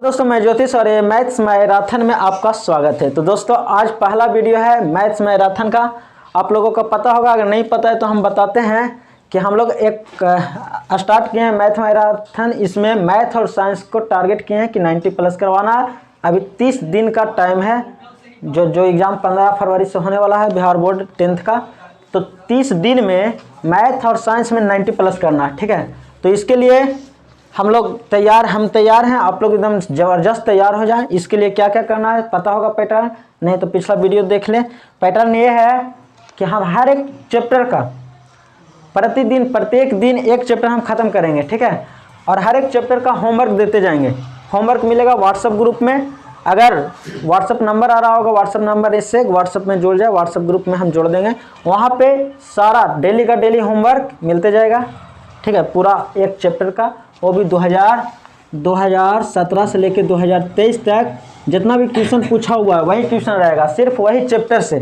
दोस्तों मैं ज्योतिष और ये मैथ्स मैराथन में आपका स्वागत है। तो दोस्तों आज पहला वीडियो है मैथ्स मैराथन का। आप लोगों को पता होगा, अगर नहीं पता है तो हम बताते हैं कि हम लोग एक स्टार्ट किए हैं मैथ मैराथन। इसमें मैथ और साइंस को टारगेट किए हैं कि 90 प्लस करवाना है। अभी 30 दिन का टाइम है। जो एग्ज़ाम 15 फरवरी से होने वाला है बिहार बोर्ड 10th का, तो 30 दिन में मैथ और साइंस में 90 प्लस करना है। ठीक है, तो इसके लिए हम तैयार हैं। आप लोग एकदम ज़बरदस्त तैयार हो जाएं। इसके लिए क्या क्या करना है पता होगा पैटर्न, नहीं तो पिछला वीडियो देख लें। पैटर्न ये है कि हम हर एक चैप्टर का प्रत्येक दिन एक चैप्टर हम ख़त्म करेंगे। ठीक है, और हर एक चैप्टर का होमवर्क देते जाएंगे। होमवर्क मिलेगा व्हाट्सएप ग्रुप में। अगर व्हाट्सएप नंबर आ रहा होगा, व्हाट्सएप नंबर इससे व्हाट्सएप में जुड़ जाए, व्हाट्सएप ग्रुप में हम जोड़ देंगे। वहाँ पे सारा डेली का डेली होमवर्क मिलते जाएगा। ठीक है, पूरा एक चैप्टर का, वो भी 2017 से लेकर 2023 तक जितना भी क्वेश्चन पूछा हुआ है वही क्वेश्चन रहेगा, सिर्फ वही चैप्टर से।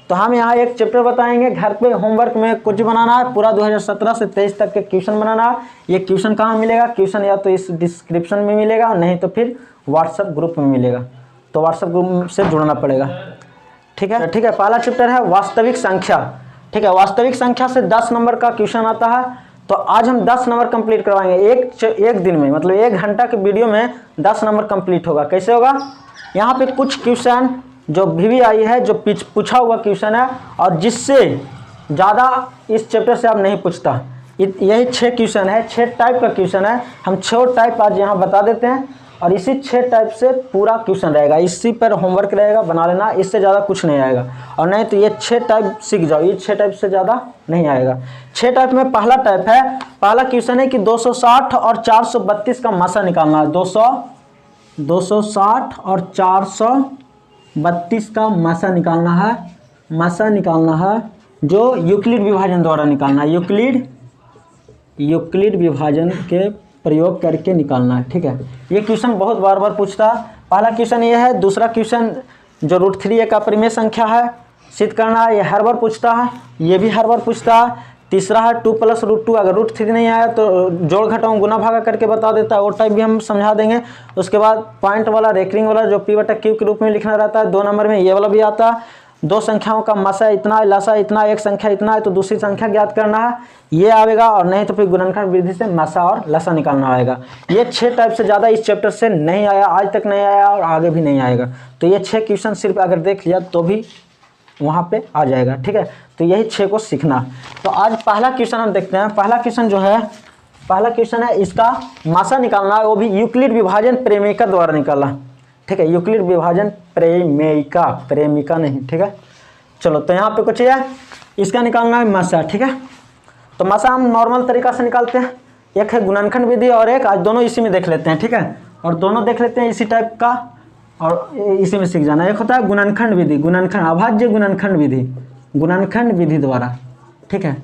तो हम यहाँ एक चैप्टर बताएंगे, घर पे होमवर्क में कुछ बनाना है, पूरा 2017 से 23 तक के क्वेश्चन बनाना है। ये क्वेश्चन कहाँ मिलेगा? क्वेश्चन या तो इस डिस्क्रिप्शन में मिलेगा, नहीं तो फिर व्हाट्सएप ग्रुप में मिलेगा। तो व्हाट्सएप ग्रुप से जुड़ना पड़ेगा। ठीक है, पहला चैप्टर है वास्तविक संख्या। ठीक है, वास्तविक संख्या से 10 नंबर का क्वेश्चन आता है। तो आज हम 10 नंबर कंप्लीट करवाएंगे एक दिन में, मतलब 1 घंटा के वीडियो में 10 नंबर कंप्लीट होगा। कैसे होगा? यहाँ पे कुछ क्वेश्चन जो VVI है, जो पूछा हुआ क्वेश्चन है और जिससे ज़्यादा इस चैप्टर से आप नहीं पूछता। यही 6 क्वेश्चन है, 6 टाइप का क्वेश्चन है। हम 6 टाइप आज यहाँ बता देते हैं और इसी 6 टाइप से पूरा क्वेश्चन रहेगा। इसी पर होमवर्क रहेगा, बना लेना, इससे ज़्यादा कुछ नहीं आएगा। और नहीं तो ये 6 टाइप सीख जाओ, ये 6 टाइप से ज़्यादा नहीं आएगा। 6 टाइप में पहला टाइप है, पहला क्वेश्चन है कि 260 और 432 का मासा निकालना है। 260 और 432 का मासा निकालना है, जो यूक्लिड विभाजन द्वारा निकालना है। यूक्लिड विभाजन के प्रयोग करके निकालना है। ठीक है, ये क्वेश्चन बहुत बार पूछता है। पहला क्वेश्चन ये है। दूसरा क्वेश्चन जो √3 एक अपरिमेय संख्या है, सिद्ध करना है, ये हर बार पूछता है, ये भी हर बार पूछता है। तीसरा है 2 + √2, अगर √3 नहीं आया तो जोड़ घटाओ गुना भागा करके बता देता है, वो टाइप भी हम समझा देंगे। उसके बाद पॉइंट वाला, रेकरिंग वाला, जो P/Q के रूप में लिखना रहता है 2 नंबर में, ये वाला भी आता है। 2 संख्याओं का मासा इतना, लसा इतना, एक संख्या इतना है तो दूसरी संख्या ज्ञात करना है, ये आएगा। और नहीं तो फिर गुणनखंड विधि से मासा और लसा निकालना आएगा। ये 6 टाइप से ज़्यादा इस चैप्टर से नहीं आया, आज तक नहीं आया और आगे भी नहीं आएगा। तो ये 6 क्वेश्चन सिर्फ अगर देख लिया तो भी वहाँ पे आ जाएगा। ठीक है, तो यही 6 को सीखना। तो आज पहला क्वेश्चन हम देखते हैं। पहला क्वेश्चन है इसका मासा निकालना है, वो भी यूक्लिड विभाजन प्रेमिका द्वारा निकालना। ठीक है, यूक्लिड विभाजन प्रेमिका नहीं। ठीक है, चलो तो यहाँ पे कुछ है, इसका निकालना है मासा। ठीक है, तो मासा हम नॉर्मल तरीका से निकालते हैं। एक है गुणनखंड विधि और एक, आज दोनों इसी में देख लेते हैं। ठीक है, और दोनों देख लेते हैं इसी टाइप का और इसी में सीख जाना। एक होता है गुणनखंड विधि, अभाज्य गुणनखंड विधि द्वारा। ठीक है,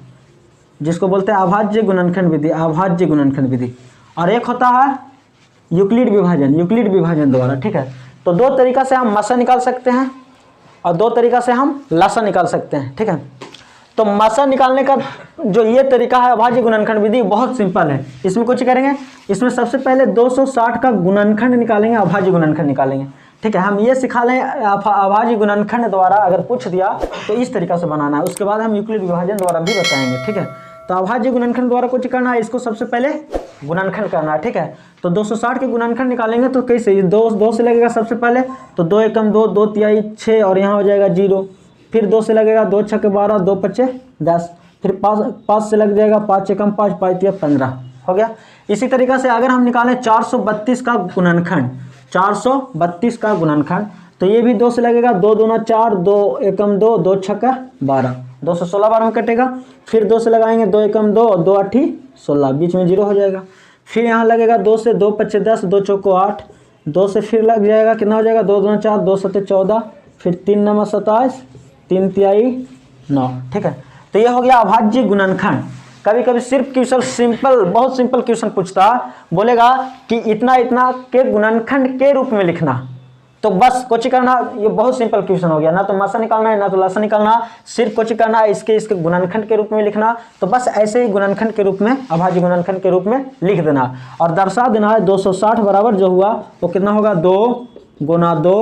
जिसको बोलते हैं अभाज्य गुणनखंड विधि। और एक होता है यूक्लिड विभाजन द्वारा। ठीक है, तो 2 तरीका से हम मासा निकाल सकते हैं और 2 तरीका से हम लसा निकाल सकते हैं। ठीक है, तो मासा निकालने का जो ये तरीका है अभाज्य गुणनखंड विधि, बहुत सिंपल है। इसमें कुछ करेंगे, इसमें सबसे पहले 260 का गुणनखंड निकालेंगे, अभाज्य गुणनखंड निकालेंगे। ठीक है, हम ये सिखा लें अभाज्य गुणनखंड द्वारा अगर पूछ दिया तो इस तरीका से बनाना है। उसके बाद हम यूक्लिड विभाजन द्वारा भी बताएंगे। ठीक है, तो अभाज्य गुणनखंड द्वारा कुछ करना है, इसको सबसे पहले गुणनखंड करना है। ठीक है, तो 260 के गुणनखंड निकालेंगे तो कैसे, 2 से लगेगा सबसे पहले, तो 2 एकम 2, 2 तिहाई 6 और यहाँ हो जाएगा 0। फिर 2 से लगेगा, 2 छक्के 12, 2 पच्चे 10। फिर 5 से लग जाएगा, 5 एकम 5, 5 तिया 15 हो गया। इसी तरीका से अगर हम निकालें 432 का गुणनखंड, तो ये भी 2 से लगेगा, 2 दूना 4, 2 एकम 2, 2 छक्का 12, 216 बार में कटेगा। फिर 2 से लगाएंगे, 2 एकम 2 और 2 8 16, बीच में 0 हो जाएगा। फिर यहाँ लगेगा 2 से, 2 पच्चे 10, 2 चौको 8, 2 से फिर लग जाएगा, कितना हो जाएगा, 2 दूना 4, 2 सत्ते 14, फिर 3 नम 27, 3 तिहाई 9। ठीक है, तो ये हो गया अभाज्य गुणनखंड। कभी कभी सिर्फ क्वेश्चन बहुत सिंपल क्वेश्चन पूछता, बोलेगा कि इतना के गुणनखंड के रूप में लिखना। तो बस कुछ करना, ये बहुत सिंपल क्वेश्चन हो गया, ना तो मासा निकालना है ना तो लसा निकालना, सिर्फ कुछ करना है इसके गुणनखंड के रूप में लिखना। तो बस ऐसे ही गुणनखंड के रूप में, अभाज्य गुणनखंड के रूप में लिख देना और दर्शा देना है 260 बराबर जो हुआ वो कितना होगा 2 गुना 2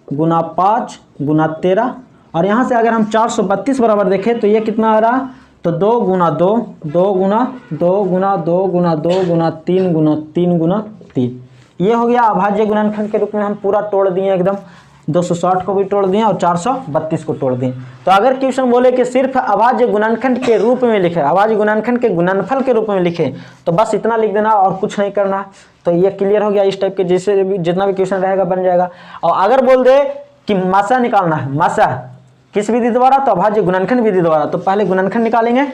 गुना 5 गुना 13। और यहाँ से अगर हम 432 बराबर देखें तो ये कितना आ रहा, तो 2 गुना 2 2 गुना 2 गुना 2 गुना 2 गुना 3 गुना 3 गुना 3। ये हो गया अभाज्य गुणनखंड के रूप में हम पूरा तोड़ दिए एकदम, 260 को भी तोड़ दिए और 432 को तोड़ दिए। तो अगर क्वेश्चन बोले कि सिर्फ अभाज्य गुणनखंड के रूप में लिखे, अभाज्य गुणनखंड के गुणनफल के रूप में लिखे, तो बस इतना लिख देना और कुछ नहीं करना। तो ये क्लियर हो गया, इस टाइप के जिससे भी जितना भी क्वेश्चन रहेगा बन जाएगा। और अगर बोल दे कि मासा निकालना है, मासा किस विधि द्वारा, तो अभाज्य गुणनखंड विधि द्वारा, तो पहले गुणनखंड निकालेंगे,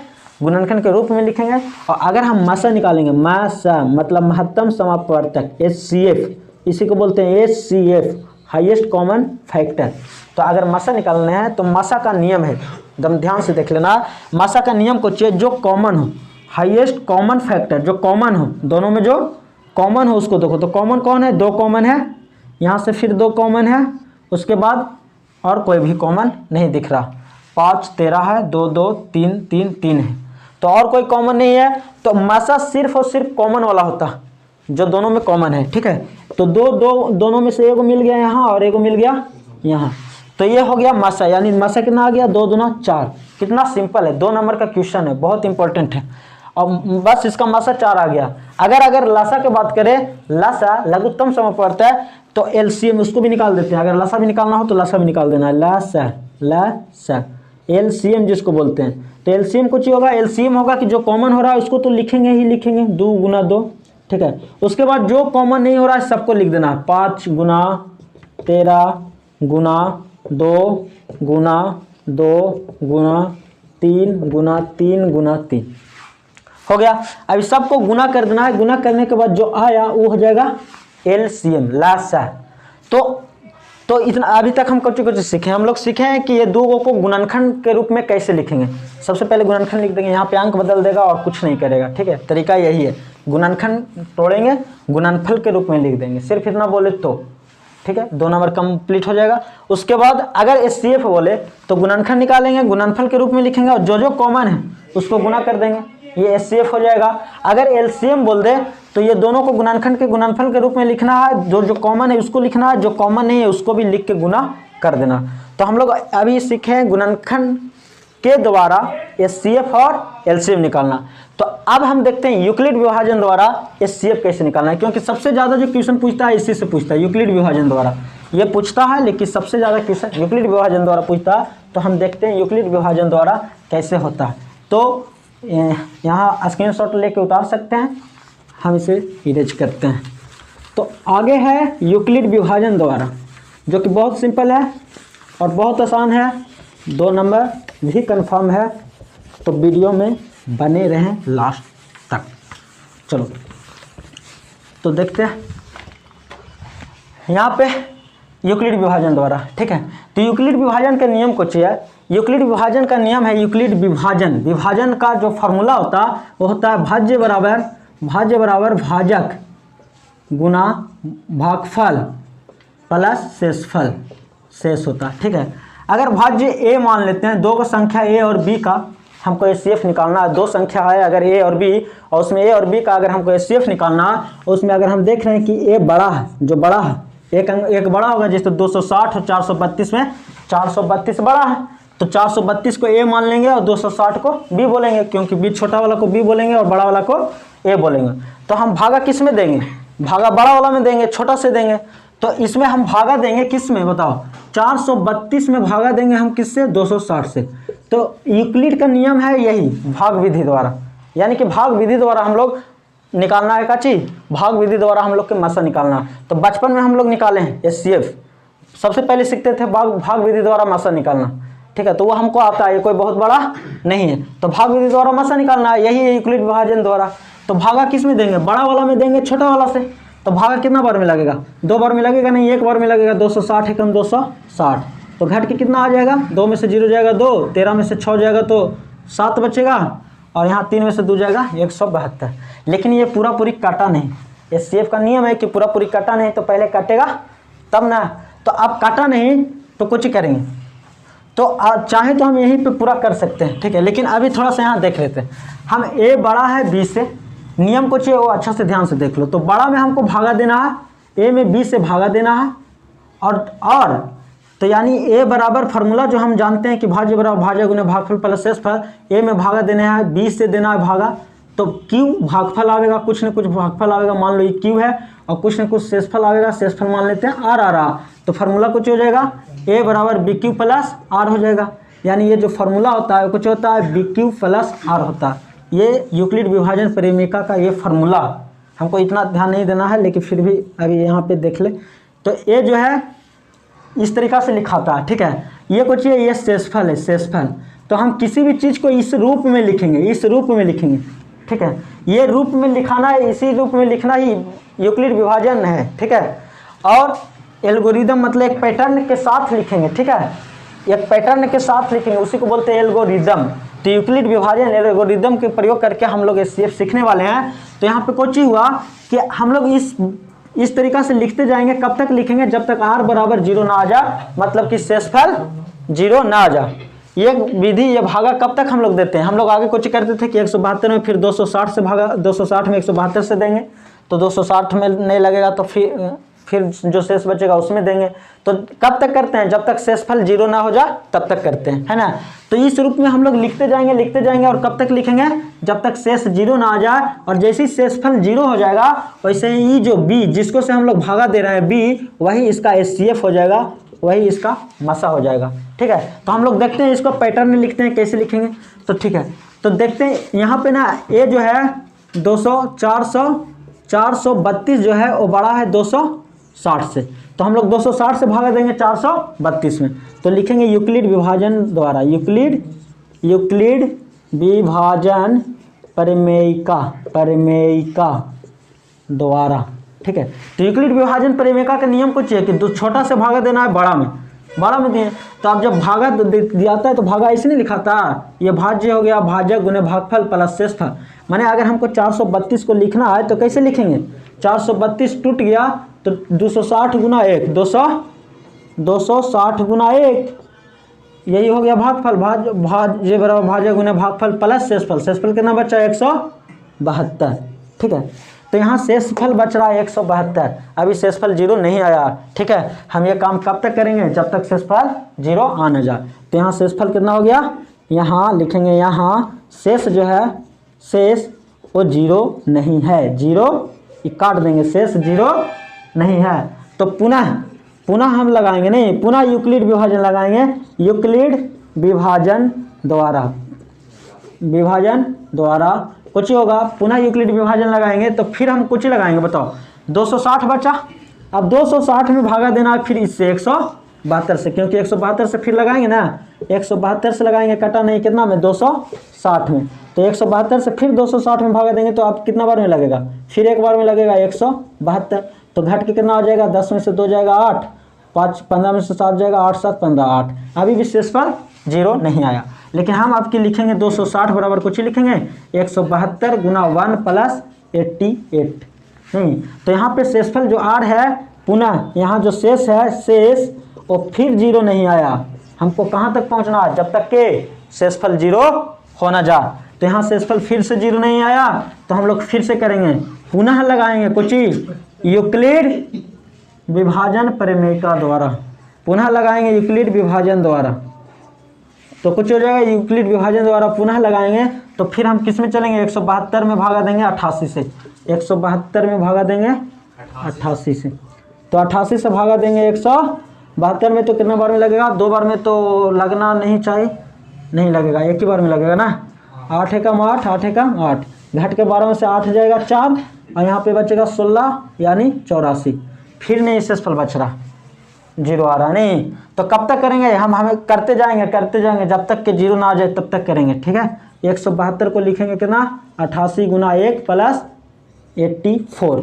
गुणनखंड के रूप में लिखेंगे। और अगर हम मासा निकालेंगे, मासा मतलब महत्तम समापवर्तक, HCF, इसी को बोलते हैं HCF, हाईएस्ट कॉमन फैक्टर। तो अगर मासा निकालना है तो मासा का नियम है, एकदम ध्यान से देख लेना, मासा का नियम को चाहिए जो कॉमन हो, हाईएस्ट कॉमन फैक्टर जो कॉमन हो, दोनों में जो कॉमन हो उसको देखो। तो कॉमन कौन है, 2 कॉमन है, यहाँ से फिर 2 कॉमन है, उसके बाद और कोई भी कॉमन नहीं दिख रहा, 5 13 है, 2 2 3 3 3 है, तो और कोई कॉमन नहीं है। तो मासा सिर्फ और सिर्फ कॉमन वाला होता जो दोनों में कॉमन है, ठीक है। तो दोनों में से एगो मिल गया यहाँ और एगो मिल गया यहाँ, तो ये हो गया मासा, यानी मासा कितना आ गया 2 दूना 4। कितना सिंपल है, 2 नंबर का क्वेश्चन है, बहुत इंपॉर्टेंट है। और बस इसका मासा 4 आ गया। अगर लासा की बात करें, लासा लघुत्तम समापवर्तक, तो LCM उसको भी निकाल देते हैं। अगर लासा भी निकालना हो तो लासा भी निकाल देना है, लासा LCM जिसको बोलते हैं। तो LCM कुछ ही होगा, LCM होगा कि जो कॉमन हो रहा है उसको तो लिखेंगे ही लिखेंगे, 2 गुना 2, ठीक है। उसके बाद जो कॉमन नहीं हो रहा है सबको लिख देना, 5 गुना 13 गुना 2 गुना 2 गुना 3 गुना 3 गुना 3 हो गया। अभी सबको गुना कर देना है, गुना करने के बाद जो आया वो हो जाएगा LCM, लासा। तो इतना अभी तक हम कुछ सीखे, हम लोग सीखे हैं कि ये 2 को गुणनखंड के रूप में कैसे लिखेंगे। सबसे पहले गुणनखंड लिख देंगे, यहाँ पे अंक बदल देगा और कुछ नहीं करेगा, ठीक है। तरीका यही है, गुणनखंड तोड़ेंगे, गुणनफल के रूप में लिख देंगे, सिर्फ इतना बोले तो, ठीक है, 2 नंबर कंप्लीट हो जाएगा। उसके बाद अगर HCF बोले तो गुणनखंड निकालेंगे, गुणनफल के रूप में लिखेंगे और जो कॉमन है उसको गुना कर देंगे, ये HCF हो जाएगा। अगर LCM बोल दे तो ये दोनों को गुणनखंड के गुणनफल के रूप में लिखना है, जो कॉमन है उसको लिखना है, जो कॉमन नहीं है उसको भी लिख के गुना कर देना। तो हम लोग अभी सीखे हैं गुणनखंड के द्वारा HCF और LCM निकालना। तो अब हम देखते हैं यूक्लिड विभाजन द्वारा HCF कैसे निकालना है, क्योंकि सबसे ज़्यादा जो क्वेश्चन पूछता है इसी से पूछता है, यूक्लिड विभाजन द्वारा ये पूछता है, लेकिन सबसे ज़्यादा क्वेश्चन यूक्लिड विभाजन द्वारा पूछता है। तो हम देखते हैं यूक्लिड विभाजन द्वारा कैसे होता है। तो यहाँ स्क्रीनशॉट लेके उतार सकते हैं, हम इसे इरेज करते हैं। तो आगे है यूक्लिड विभाजन द्वारा, जो कि बहुत सिंपल है और बहुत आसान है, 2 नंबर भी कंफर्म है। तो वीडियो में बने रहें लास्ट तक। चलो तो देखते हैं यहाँ पे यूक्लिड विभाजन द्वारा, ठीक है। तो यूक्लिड विभाजन के नियम को चाहिए, यूक्लिड विभाजन का नियम है यूक्लिड विभाजन, विभाजन का जो फॉर्मूला होता है वो होता है भाज्य बराबर भाजक गुना भागफल प्लस शेषफल, शेष होता है, ठीक है। अगर भाज्य A मान लेते हैं, 2 का संख्या A और B का हमको HCF निकालना है, 2 संख्या है अगर A और B, और उसमें A और B का अगर हमको HCF निकालना है, उसमें अगर हम देख रहे हैं कि A बड़ा है, जो बड़ा है एक बड़ा होगा, जैसे 260 और 432 में 432 बड़ा है, तो 432 को A मान लेंगे और 260 को B बोलेंगे, क्योंकि B छोटा वाला को B बोलेंगे और बड़ा वाला को A बोलेंगे। तो हम भागा किस में देंगे, भागा बड़ा वाला में देंगे, छोटा से देंगे। तो इसमें हम भागा देंगे किस में बताओ, 432 में भागा देंगे हम किससे, 260 से। तो यूक्लिड का नियम है यही, भाग विधि द्वारा, यानी कि भाग विधि द्वारा हम लोग निकालना है, का चीज भाग विधि द्वारा हम लोग के मासा निकालना। तो बचपन में हम लोग निकाले हैं HCF, सबसे पहले सीखते थे भाग विधि द्वारा मासा निकालना, ठीक है। तो वो हमको आता है, कोई बहुत बड़ा नहीं है। तो भाग विधि द्वारा मासा निकालना है, यही है यूक्लिड विभाजन द्वारा। तो भागा किस में देंगे, बड़ा वाला में देंगे छोटा वाला से। तो भागा कितना बार में लगेगा, 2 बार में लगेगा नहीं, 1 बार में लगेगा। 260 एकम 260, तो घट के कितना आ जाएगा, 2 में से 0 जाएगा 2, 13 में से 6 जाएगा तो 7 बचेगा, और यहाँ 3 में से 2 जाएगा 172। लेकिन ये पूरा पूरी काटा नहीं, HCF का नियम है कि पूरा पूरी काटा नहीं, तो पहले काटेगा तब ना। तो आप काटा नहीं तो कुछ करेंगे, तो चाहे तो हम यहीं पे पूरा कर सकते हैं, ठीक है। लेकिन अभी थोड़ा सा यहाँ देख लेते हैं। हम a बड़ा है b से, नियम कुछ है वो अच्छा से ध्यान से देख लो। तो बड़ा में हमको भागा देना है, a में b से भागा देना है, और तो यानी a बराबर फार्मूला जो हम जानते हैं कि भाज्य बराबर भाज्य गुने भागफल प्लस शेषफल, a में भागा देना है, b से देना है भागा, तो q भागफल आवेगा, कुछ न कुछ भागफल आवेगा, मान लो ये q है, और कुछ न कुछ शेषफल आवेगा, शेषफल मान लेते हैं r आ रहा, तो फार्मूला कुछ हो जाएगा a बराबर बी क्यू प्लस आर हो जाएगा। यानी ये जो फार्मूला होता है कुछ होता है बी क्यू प्लस आर होता है। ये यूक्लिड विभाजन परिमेयिका का ये फार्मूला, हमको इतना ध्यान नहीं देना है, लेकिन फिर भी अभी यहाँ पे देख ले। तो ये जो है इस तरीक़ा से लिखाता है, ठीक है। ये कुछ ये शेषफल है, शेषफल। तो हम किसी भी चीज़ को इस रूप में लिखेंगे, इस रूप में लिखेंगे, ठीक है। ये रूप में लिखाना है, इसी रूप में लिखना ही यूक्लिड विभाजन है, ठीक है। और एल्गोरिदम मतलब एक पैटर्न के साथ लिखेंगे, ठीक है, एक पैटर्न के साथ लिखेंगे, उसी को बोलते हैं एल्गोरिदम। तो यूक्लिड विभाजन एल्गोरिदम के प्रयोग करके हम लोग एचसीएफ सीखने वाले हैं। तो यहाँ पे कुछ ही हुआ कि हम लोग इस तरीक़ा से लिखते जाएंगे। कब तक लिखेंगे? जब तक r बराबर 0 ना आ जाए, मतलब कि शेषफल 0 ना आ जाए। ये विधि, ये भागा कब तक हम लोग देते हैं? हम लोग आगे कुछ करते थे कि 172 में फिर 260 से भागा, 260 में 172 से देंगे, तो 260 में नहीं लगेगा तो फिर जो शेष बचेगा उसमें देंगे। तो कब तक करते हैं? जब तक शेषफल 0 ना हो जाए तब तक करते हैं, है ना। तो इस रूप में हम लोग लिखते जाएंगे और कब तक लिखेंगे? जब तक शेष 0 ना आ जाए। और जैसे ही शेषफल 0 हो जाएगा वैसे ही जो b जिसको से हम लोग भागा दे रहे हैं b, वही इसका एचसीएफ हो जाएगा, वही इसका मसा हो जाएगा, ठीक है। तो हम लोग देखते हैं इसको पैटर्न लिखते हैं, कैसे लिखेंगे। तो ठीक है, तो देखते हैं यहाँ पे ना a जो है 432 जो है वो बड़ा है 260 से, तो हम लोग 260 से भागा देंगे 432 में। तो लिखेंगे यूक्लिड विभाजन द्वारा, यूक्लिड विभाजन परिमेयिका द्वारा, ठीक है। तो यूक्लिड विभाजन परिमेयिका का नियम कुछ है कि छोटा से भागा देना है बड़ा में दिए। तो अब जब भागा दिया जाता है तो भागा ऐसे नहीं लिखाता, ये भाज्य हो गया, भाज्य गुने भागफल प्लस शेषफल। माने अगर हमको 432 को लिखना है तो कैसे लिखेंगे? 432 टूट गया तो 260 गुना 1, 260 गुना 1, यही हो गया भागफल। भाज्य बराबर भाज्य गुने भागफल प्लस शेषफल। शेषफल कितना बचा? 172, ठीक है। तो यहाँ शेषफल बच रहा है 172। अभी शेषफल 0 नहीं आया, ठीक है। हम ये काम कब तक करेंगे? जब तक शेषफल 0 आ न जाए। तो यहाँ शेषफल कितना हो गया? यहाँ लिखेंगे, यहाँ शेष जो है, शेष वो 0 नहीं है, 0 काट देंगे, शेष 0 नहीं है। तो पुनः हम लगाएंगे, नहीं, पुनः यूक्लिड विभाजन लगाएंगे, यूक्लिड विभाजन द्वारा कुछ होगा, पुनः यूक्लिड विभाजन लगाएंगे तो फिर हम कुछ लगाएंगे, बताओ। 260 बचा, अब 260 में भागा देना है फिर इससे 172 से, क्योंकि 172 से फिर लगाएंगे ना, 172 से लगाएंगे, कटा नहीं, कितना में? 260 में। तो 172 से फिर 260 में भागा देंगे तो आप कितना बार में लगेगा? फिर एक बार में लगेगा 172। तो घट के कितना हो जाएगा? 10 में से 2 जाएगा 8, 5 15 में से 7 जाएगा 8 7 15 8। अभी भी शेषफल 0 नहीं आया, लेकिन हम आपके लिखेंगे 260 बराबर कुछ ही लिखेंगे 172 गुना 1 प्लस 88, नहीं। तो यहाँ पे शेषफल जो r है, पुनः यहाँ जो शेष है, शेष वो फिर 0 नहीं आया। हमको कहाँ तक पहुँचना है? जब तक के शेषफल 0 हो ना जा। तो यहाँ शेषफल फिर से 0 नहीं आया तो हम लोग फिर से करेंगे, पुनः लगाएंगे कुछ ही यूक्लिड विभाजन परिमेयिका द्वारा, पुनः लगाएंगे यूक्लिड विभाजन द्वारा। तो कुछ हो जाएगा यूक्लिड विभाजन द्वारा पुनः लगाएंगे तो फिर हम किस में चलेंगे? 172 में भागा देंगे 88 से, 172 में भागा देंगे 88 से। तो 88 से भागा देंगे 172 में, तो कितने बार में लगेगा? 2 बार में तो लगना नहीं चाहिए, नहीं लगेगा, एक ही बार में लगेगा ना। 8 एकम 8, 8 एकम 8, घट के 12 में से 8 जाएगा 4, और यहाँ पे बचेगा 16 यानी 84। फिर नहीं शेषफल बच रहा, 0 आ रहा नहीं। तो कब तक करेंगे? हम हमें करते जाएंगे जब तक कि 0 ना आ जाए तब तक करेंगे, ठीक है। 172 को लिखेंगे कितना? 88 गुना 1 प्लस 84,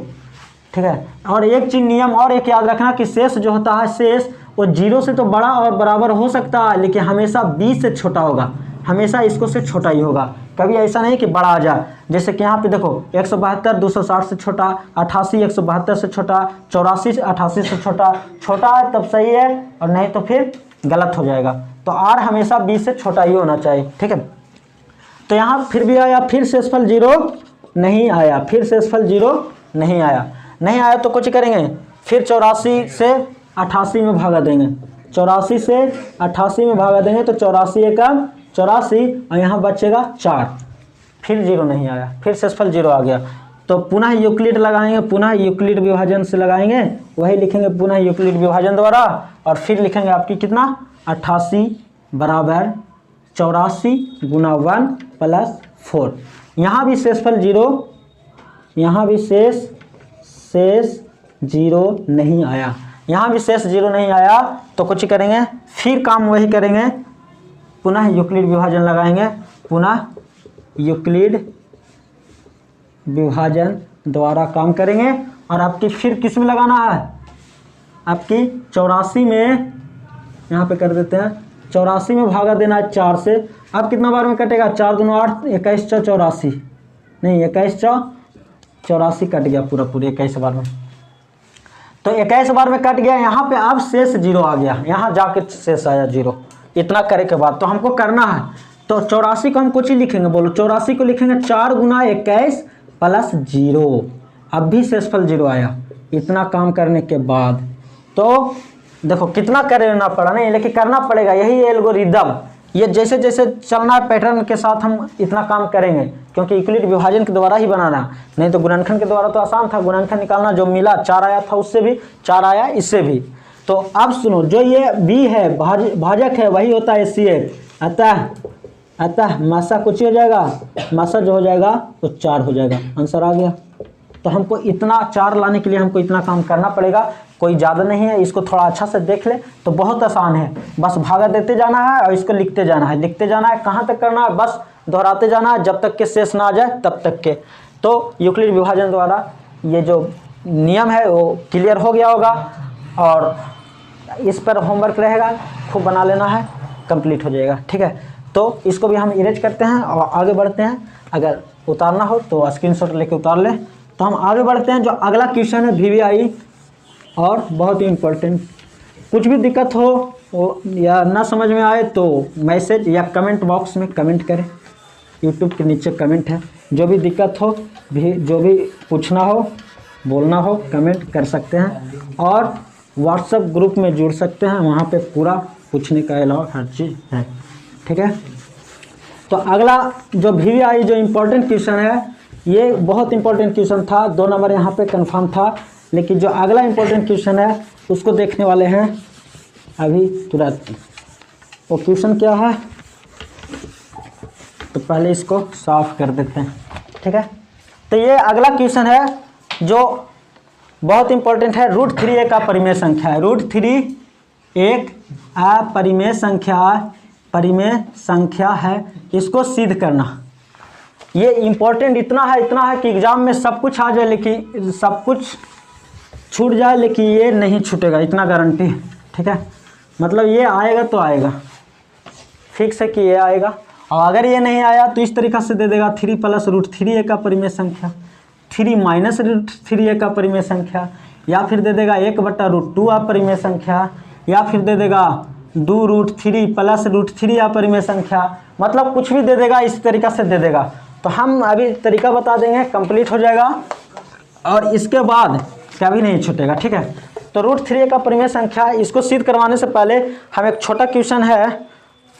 ठीक है। और एक चीज़ नियम और एक याद रखना कि शेष जो होता है, शेष वो 0 से तो बड़ा और बराबर हो सकता है, लेकिन हमेशा b से छोटा होगा, हमेशा इसको से छोटा ही होगा, कभी ऐसा नहीं कि बड़ा आ जाए। जैसे कि यहाँ पे देखो 172 260 से छोटा, 88 172 से छोटा, 84 88 से छोटा, छोटा है तब सही है और नहीं तो फिर गलत हो जाएगा। तो R हमेशा 20 से छोटा ही होना चाहिए, ठीक है। तो यहाँ फिर भी आया, फिर शेषफल 0 नहीं आया, फिर शेषफल 0 नहीं आया, नहीं आया तो कुछ करेंगे, फिर 84 से 88 में भागा देंगे, 84 से 88 में भागा देंगे तो 84 एकम 84 और यहाँ बचेगा 4, फिर 0 नहीं आया, फिर शेषफल 0 आ गया। तो पुनः यूक्लिड लगाएंगे, पुनः यूक्लिड विभाजन से लगाएंगे, वही लिखेंगे पुनः यूक्लिड विभाजन द्वारा और फिर लिखेंगे आपकी कितना 88 बराबर 84 गुना 1 प्लस 4। यहाँ भी शेषफल 0, यहाँ भी शेष 0 नहीं आया, यहाँ भी शेष 0 नहीं आया तो कुछ करेंगे, फिर काम वही करेंगे, पुनः यूक्लिड विभाजन लगाएंगे, पुनः यूक्लिड विभाजन द्वारा काम करेंगे और आपकी फिर किस में लगाना है, आपकी 84 में, यहाँ पे कर देते हैं 84 में भागा देना है 4 से। अब कितना बार में कटेगा, 4 दूनी 8, 21 चौ 84, नहीं 21 चौ 84 कट गया पूरा 21 बार में, तो 21 बार में कट गया। यहाँ पे अब शेष 0 आ गया, यहाँ जाके शेष आया 0। इतना करे के बाद तो हमको करना है, तो 84 को हम कुछ ही लिखेंगे, बोलो 84 को लिखेंगे 4 गुना 21 प्लस 0, अब भी शेषफल 0 आया। इतना काम करने के बाद तो देखो कितना करना पड़ा, नहीं लेकिन करना पड़ेगा, यही एल्गोरिदम, ये जैसे जैसे चलना है पैटर्न के साथ हम इतना काम करेंगे, क्योंकि यूक्लिड विभाजन के द्वारा ही बनाना, नहीं तो गुणनखंड के द्वारा तो आसान था, गुणनखंड निकालना, जो मिला 4 आया था उससे भी 4 आया इससे भी। तो अब सुनो, जो ये b है भाजक है वही होता है CF, अतः मासा कुछ ही हो जाएगा, मासा जो हो जाएगा तो 4 हो जाएगा, आंसर आ गया। तो हमको इतना 4 लाने के लिए हमको इतना काम करना पड़ेगा, कोई ज़्यादा नहीं है, इसको थोड़ा अच्छा से देख ले तो बहुत आसान है, बस भागा देते जाना है और इसको लिखते जाना है, लिखते जाना है, कहाँ तक करना है, बस दोहराते जाना है जब तक के शेष ना आ जाए तब तक के। तो यूक्लिड विभाजन द्वारा ये जो नियम है वो क्लियर हो गया होगा और इस पर होमवर्क रहेगा, खूब बना लेना है, कंप्लीट हो जाएगा, ठीक है। तो इसको भी हम इरेज करते हैं और आगे बढ़ते हैं, अगर उतारना हो तो स्क्रीनशॉट लेके उतार लें। तो हम आगे बढ़ते हैं, जो अगला क्वेश्चन है VVI और बहुत ही इम्पोर्टेंट, कुछ भी दिक्कत हो या ना समझ में आए तो मैसेज या कमेंट बॉक्स में कमेंट करें, यूट्यूब के नीचे कमेंट है, जो भी दिक्कत हो भी, जो भी पूछना हो बोलना हो कमेंट कर सकते हैं और व्हाट्सएप ग्रुप में जुड़ सकते हैं, वहाँ पे पूरा पूछने का अलावा हर चीज़ है, ठीक है। तो अगला जो VVI जो इम्पोर्टेंट क्वेश्चन है, ये बहुत इंपॉर्टेंट क्वेश्चन था, 2 नंबर यहाँ पे कंफर्म था, लेकिन जो अगला इंपॉर्टेंट क्वेश्चन है उसको देखने वाले हैं अभी तुरंत। वो क्वेश्चन क्या है, तो पहले इसको साफ कर देते हैं, ठीक है। तो ये अगला क्वेश्चन है जो बहुत इंपॉर्टेंट है, √3 का परिमेय संख्या है, √3 एक अपरिमेय संख्या है, इसको सिद्ध करना। ये इम्पोर्टेंट इतना है कि एग्जाम में सब कुछ आ जाए, लेकिन सब कुछ छूट जाए, लेकिन ये नहीं छूटेगा, इतना गारंटी है, ठीक है। मतलब ये आएगा तो आएगा, फिक्स है कि ये आएगा, और अगर ये नहीं आया तो इस तरीक़ा से दे देगा 3 प्लस √3 का परिमेय संख्या, 3 माइनस √3 का परिमेय संख्या, या फिर दे देगा 1/√2 अपरिमेय संख्या, या फिर दे देगा 2√3 प्लस √3 अपरिमेय संख्या, मतलब कुछ भी दे देगा, इस तरीक़ा से दे देगा। तो हम अभी तरीका बता देंगे, कंप्लीट हो जाएगा और इसके बाद कभी नहीं छूटेगा, ठीक है। तो √3 का परिमेय संख्या, इसको सिद्ध करवाने से पहले हम एक छोटा क्वेश्चन है,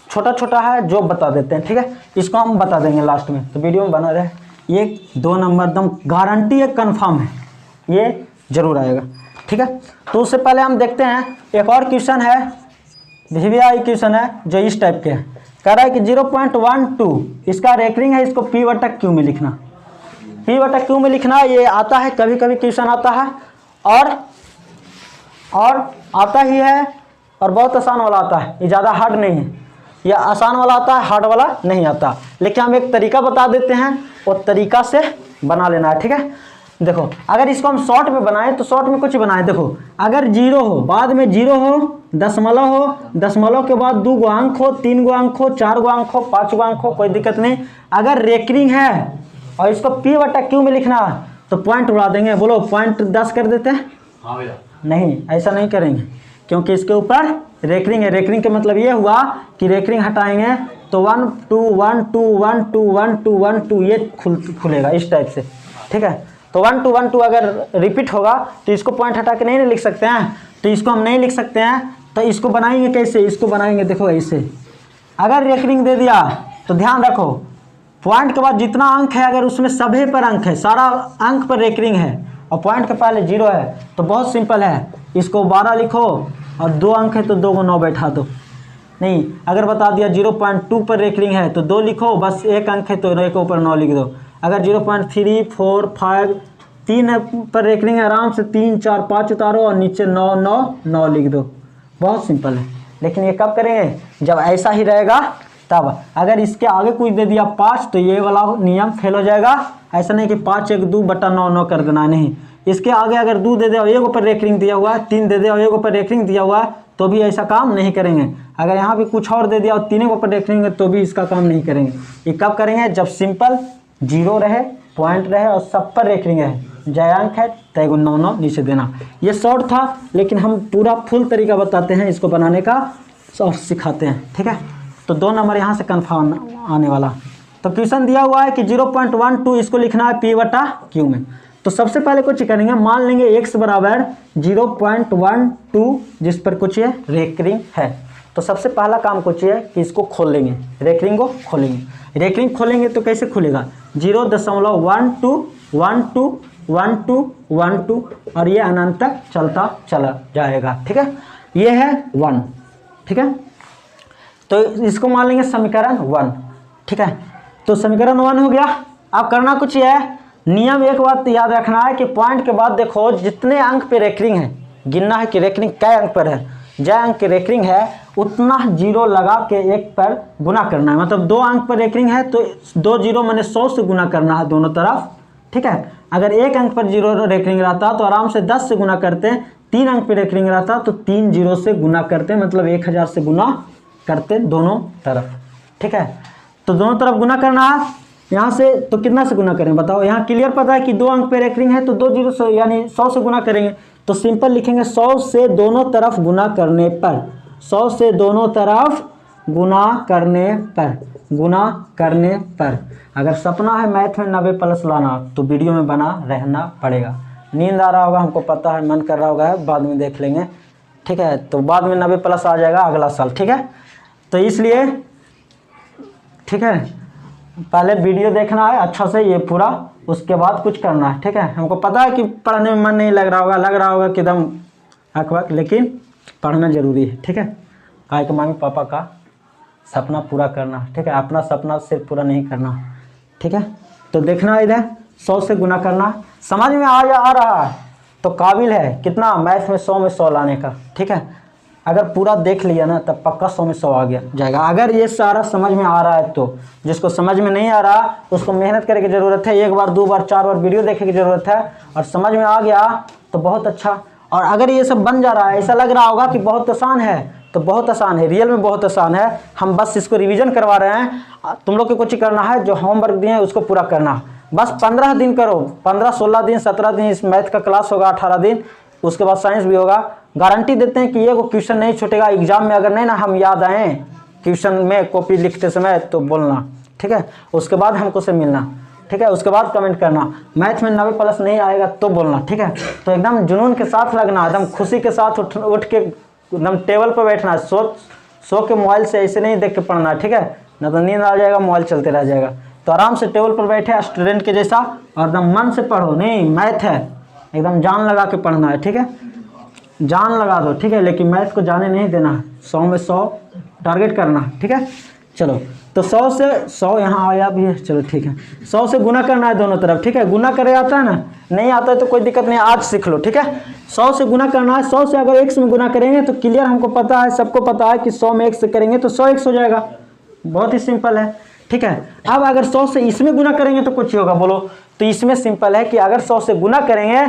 छोटा है जो बता देते हैं, ठीक है। इसको हम बता देंगे लास्ट में, तो वीडियो में बना रहे। ये 2 नंबर एकदम गारंटी है, कंफर्म है, ये जरूर आएगा, ठीक है। तो उससे पहले हम देखते हैं एक और क्वेश्चन है, VVI क्वेश्चन है जो इस टाइप के है, कह रहा है कि 0.12 इसका रेकरिंग है, इसको P/Q में लिखना, P/Q में लिखना। ये आता है, कभी कभी क्वेश्चन आता है और आता ही है, और बहुत आसान वाला आता है, ये ज़्यादा हार्ड नहीं है, ये आसान वाला आता है, हार्ड वाला नहीं आता। लेकिन हम एक तरीका बता देते हैं, वो तरीका से बना लेना है, ठीक है। देखो अगर इसको हम शॉर्ट में बनाए तो शॉर्ट में कुछ बनाए, देखो अगर जीरो हो, बाद में जीरो हो, दशमलव हो, दशमलव के बाद 2 गो अंक हो, 3 गो अंक हो, 4 गो अंक हो, 5 गो अंक हो, कोई दिक्कत नहीं। अगर रेकरिंग है और इसको P/Q में लिखना है तो पॉइंट उड़ा देंगे। बोलो पॉइंट 10 कर देते हैं? हाँ भैया। नहीं, ऐसा नहीं करेंगे क्योंकि इसके ऊपर रेकरिंग है। रेकरिंग का मतलब ये हुआ कि रेकरिंग हटाएंगे तो 1 2 1 2 1 2 1 2 1 2 ये खुलेगा इस टाइप से, ठीक है। तो 1 2 1 2 अगर रिपीट होगा तो इसको पॉइंट हटा के नहीं लिख सकते हैं, तो इसको हम नहीं लिख सकते हैं। तो इसको बनाएंगे कैसे? इसको बनाएंगे देखो ऐसे, अगर रेकरिंग दे दिया तो ध्यान रखो पॉइंट के बाद जितना अंक है अगर उसमें सभी पर अंक है, सारा अंक पर रेकरिंग है और पॉइंट के पहले जीरो है तो बहुत सिंपल है, इसको 12 लिखो और 2 अंक है तो 2 को 9 बैठा दो। नहीं, अगर बता दिया 0.2 पर रेकरिंग है तो 2 लिखो, बस 1 अंक है तो 1 के ऊपर 9 लिख दो। अगर 0.3 4 5 3 पर रेकरिंग है, आराम से 3 4 5 उतारो और नीचे 9 9 9 लिख दो। बहुत सिंपल है। लेकिन ये कब करेंगे? जब ऐसा ही रहेगा तब। अगर इसके आगे कुछ दे दिया 5 तो ये वाला नियम फेल हो जाएगा। ऐसा नहीं कि 5 1 2 बटा 9 9 कर देना, नहीं। इसके आगे अगर 2 दे दे और 1 पर रेकरिंग दिया हुआ है, 3 दे दे और 1 पर रेकरिंग दिया हुआ है तो भी ऐसा काम नहीं करेंगे। अगर यहाँ पे कुछ और दे दिया और 3 पर रेकरिंग है तो भी इसका काम नहीं करेंगे। ये कब करेंगे? जब सिंपल जीरो रहे, पॉइंट रहे और सब पर रेकरिंग है, जय अंक है तय 9 9 नीचे देना। ये शॉर्ट था लेकिन हम पूरा फुल तरीका बताते हैं इसको बनाने का और सिखाते हैं, ठीक है। तो 2 नंबर यहाँ से कन्फर्म आने वाला। तो क्वेश्चन दिया हुआ है कि 0.12 इसको लिखना है P/Q में। तो सबसे पहले कुछ करेंगे, मान लेंगे x बराबर 0.12 जिस पर कुछ ये रेकरिंग है। तो सबसे पहला काम कुछ है कि इसको खोल लेंगे, रेकरिंग को खोलेंगे। रेकरिंग खोलेंगे तो कैसे खुलेगा? 0.12 1 2 1 2 1 2 और ये अनंत तक चलता चला जाएगा, ठीक है। ये है 1, ठीक है। तो इसको मान लेंगे समीकरण 1, ठीक है। तो समीकरण 1 हो गया। अब करना कुछ ये है, नियम एक बात याद रखना है कि पॉइंट के बाद देखो जितने अंक पे रेकरिंग है, गिनना है कि रेकरिंग कै अंक पर है। जय अंक की रेकरिंग है उतना जीरो लगा के 1 पर गुना करना है। मतलब 2 अंक पर रेकरिंग है तो 2 जीरो मैंने 100 से गुना करना है दोनों तरफ, ठीक है। अगर 1 अंक पर जीरो रेकरिंग रहता तो आराम से 10 से गुना करते। 3 अंक पर रेकरिंग रहता तो 3 जीरो से गुना करते, मतलब 1000 से गुना करते दोनों तरफ, ठीक है। तो दोनों तरफ गुना करना है यहाँ से। तो कितना से गुना करें बताओ? यहाँ क्लियर पता है कि 2 अंक पे रेकरिंग है तो 2 जीरो से यानी 100 से गुना करेंगे। तो सिंपल लिखेंगे 100 से दोनों तरफ गुना करने पर, 100 से दोनों तरफ गुना करने पर। अगर सपना है मैथ में 90+ लाना तो वीडियो में बना रहना पड़ेगा। नींद आ रहा होगा, हमको पता है, मन कर रहा होगा, बाद में देख लेंगे, ठीक है। तो बाद में 90+ आ जाएगा अगला साल, ठीक है। तो इसलिए ठीक है, पहले वीडियो देखना है अच्छा से ये पूरा, उसके बाद कुछ करना है, ठीक है। हमको पता है कि पढ़ने में मन नहीं लग रहा होगा कि एकदम अकबक, लेकिन पढ़ना ज़रूरी है, ठीक है। काहे कि मम्मी पापा का सपना पूरा करना, ठीक है। अपना सपना सिर्फ पूरा नहीं करना, ठीक है। तो देखना इधर 100 से गुना करना, समझ में आ रहा है तो काबिल है कितना मैथ में 100 में 100 लाने का, ठीक है। अगर पूरा देख लिया ना तब पक्का 100 में 100 आ गया जाएगा। अगर ये सारा समझ में आ रहा है तो, जिसको समझ में नहीं आ रहा उसको मेहनत करने की ज़रूरत है, 1 बार 2 बार 4 बार वीडियो देखने की ज़रूरत है। और समझ में आ गया तो बहुत अच्छा। और अगर ये सब बन जा रहा है, ऐसा लग रहा होगा कि बहुत आसान है तो बहुत आसान है, रियल में बहुत आसान है। हम बस इसको रिविज़न करवा रहे हैं। तुम लोग को कुछ करना है, जो होमवर्क दिए हैं उसको पूरा करना। बस 15 दिन करो, 15 16 दिन 17 दिन इस मैथ का क्लास होगा, 18 दिन उसके बाद साइंस भी होगा। गारंटी देते हैं कि ये को क्वेश्चन नहीं छूटेगा एग्जाम में। अगर नहीं ना हम याद आए क्वेश्चन में कॉपी लिखते समय तो बोलना, ठीक है। उसके बाद हमको से मिलना, ठीक है। उसके बाद कमेंट करना। मैथ में 90+ नहीं आएगा तो बोलना, ठीक है। तो एकदम जुनून के साथ लगना, एकदम खुशी के साथ उठ के एकदम टेबल पर बैठना है। सो के मोबाइल से ऐसे नहीं देख के पढ़ना है, ठीक है, ना तो नींद आ जाएगा, मोबाइल चलते रह जाएगा। तो आराम से टेबल पर बैठे स्टूडेंट के जैसा और एकदम मन से पढ़ो। नहीं, मैथ है एकदम जान लगा के पढ़ना है, ठीक है। जान लगा दो, ठीक है, लेकिन मैथ को जाने नहीं देना है। 100 में 100 टारगेट करना, ठीक है। चलो, तो 100 से 100 यहाँ आया भी है, चलो ठीक है। 100 से गुना करना है दोनों तरफ, ठीक है। गुना करे आता है ना, नहीं आता है तो कोई दिक्कत नहीं, आज सीख लो, ठीक है। 100 से गुना करना है। 100 से अगर x में गुना करेंगे तो क्लियर हमको पता है, सबको पता है कि 100 में x से करेंगे तो 100x हो जाएगा। बहुत ही सिंपल है, ठीक है। अब अगर 100 से इसमें गुना करेंगे तो कुछ ही होगा, बोलो तो इसमें सिंपल है कि अगर 100 से गुना करेंगे,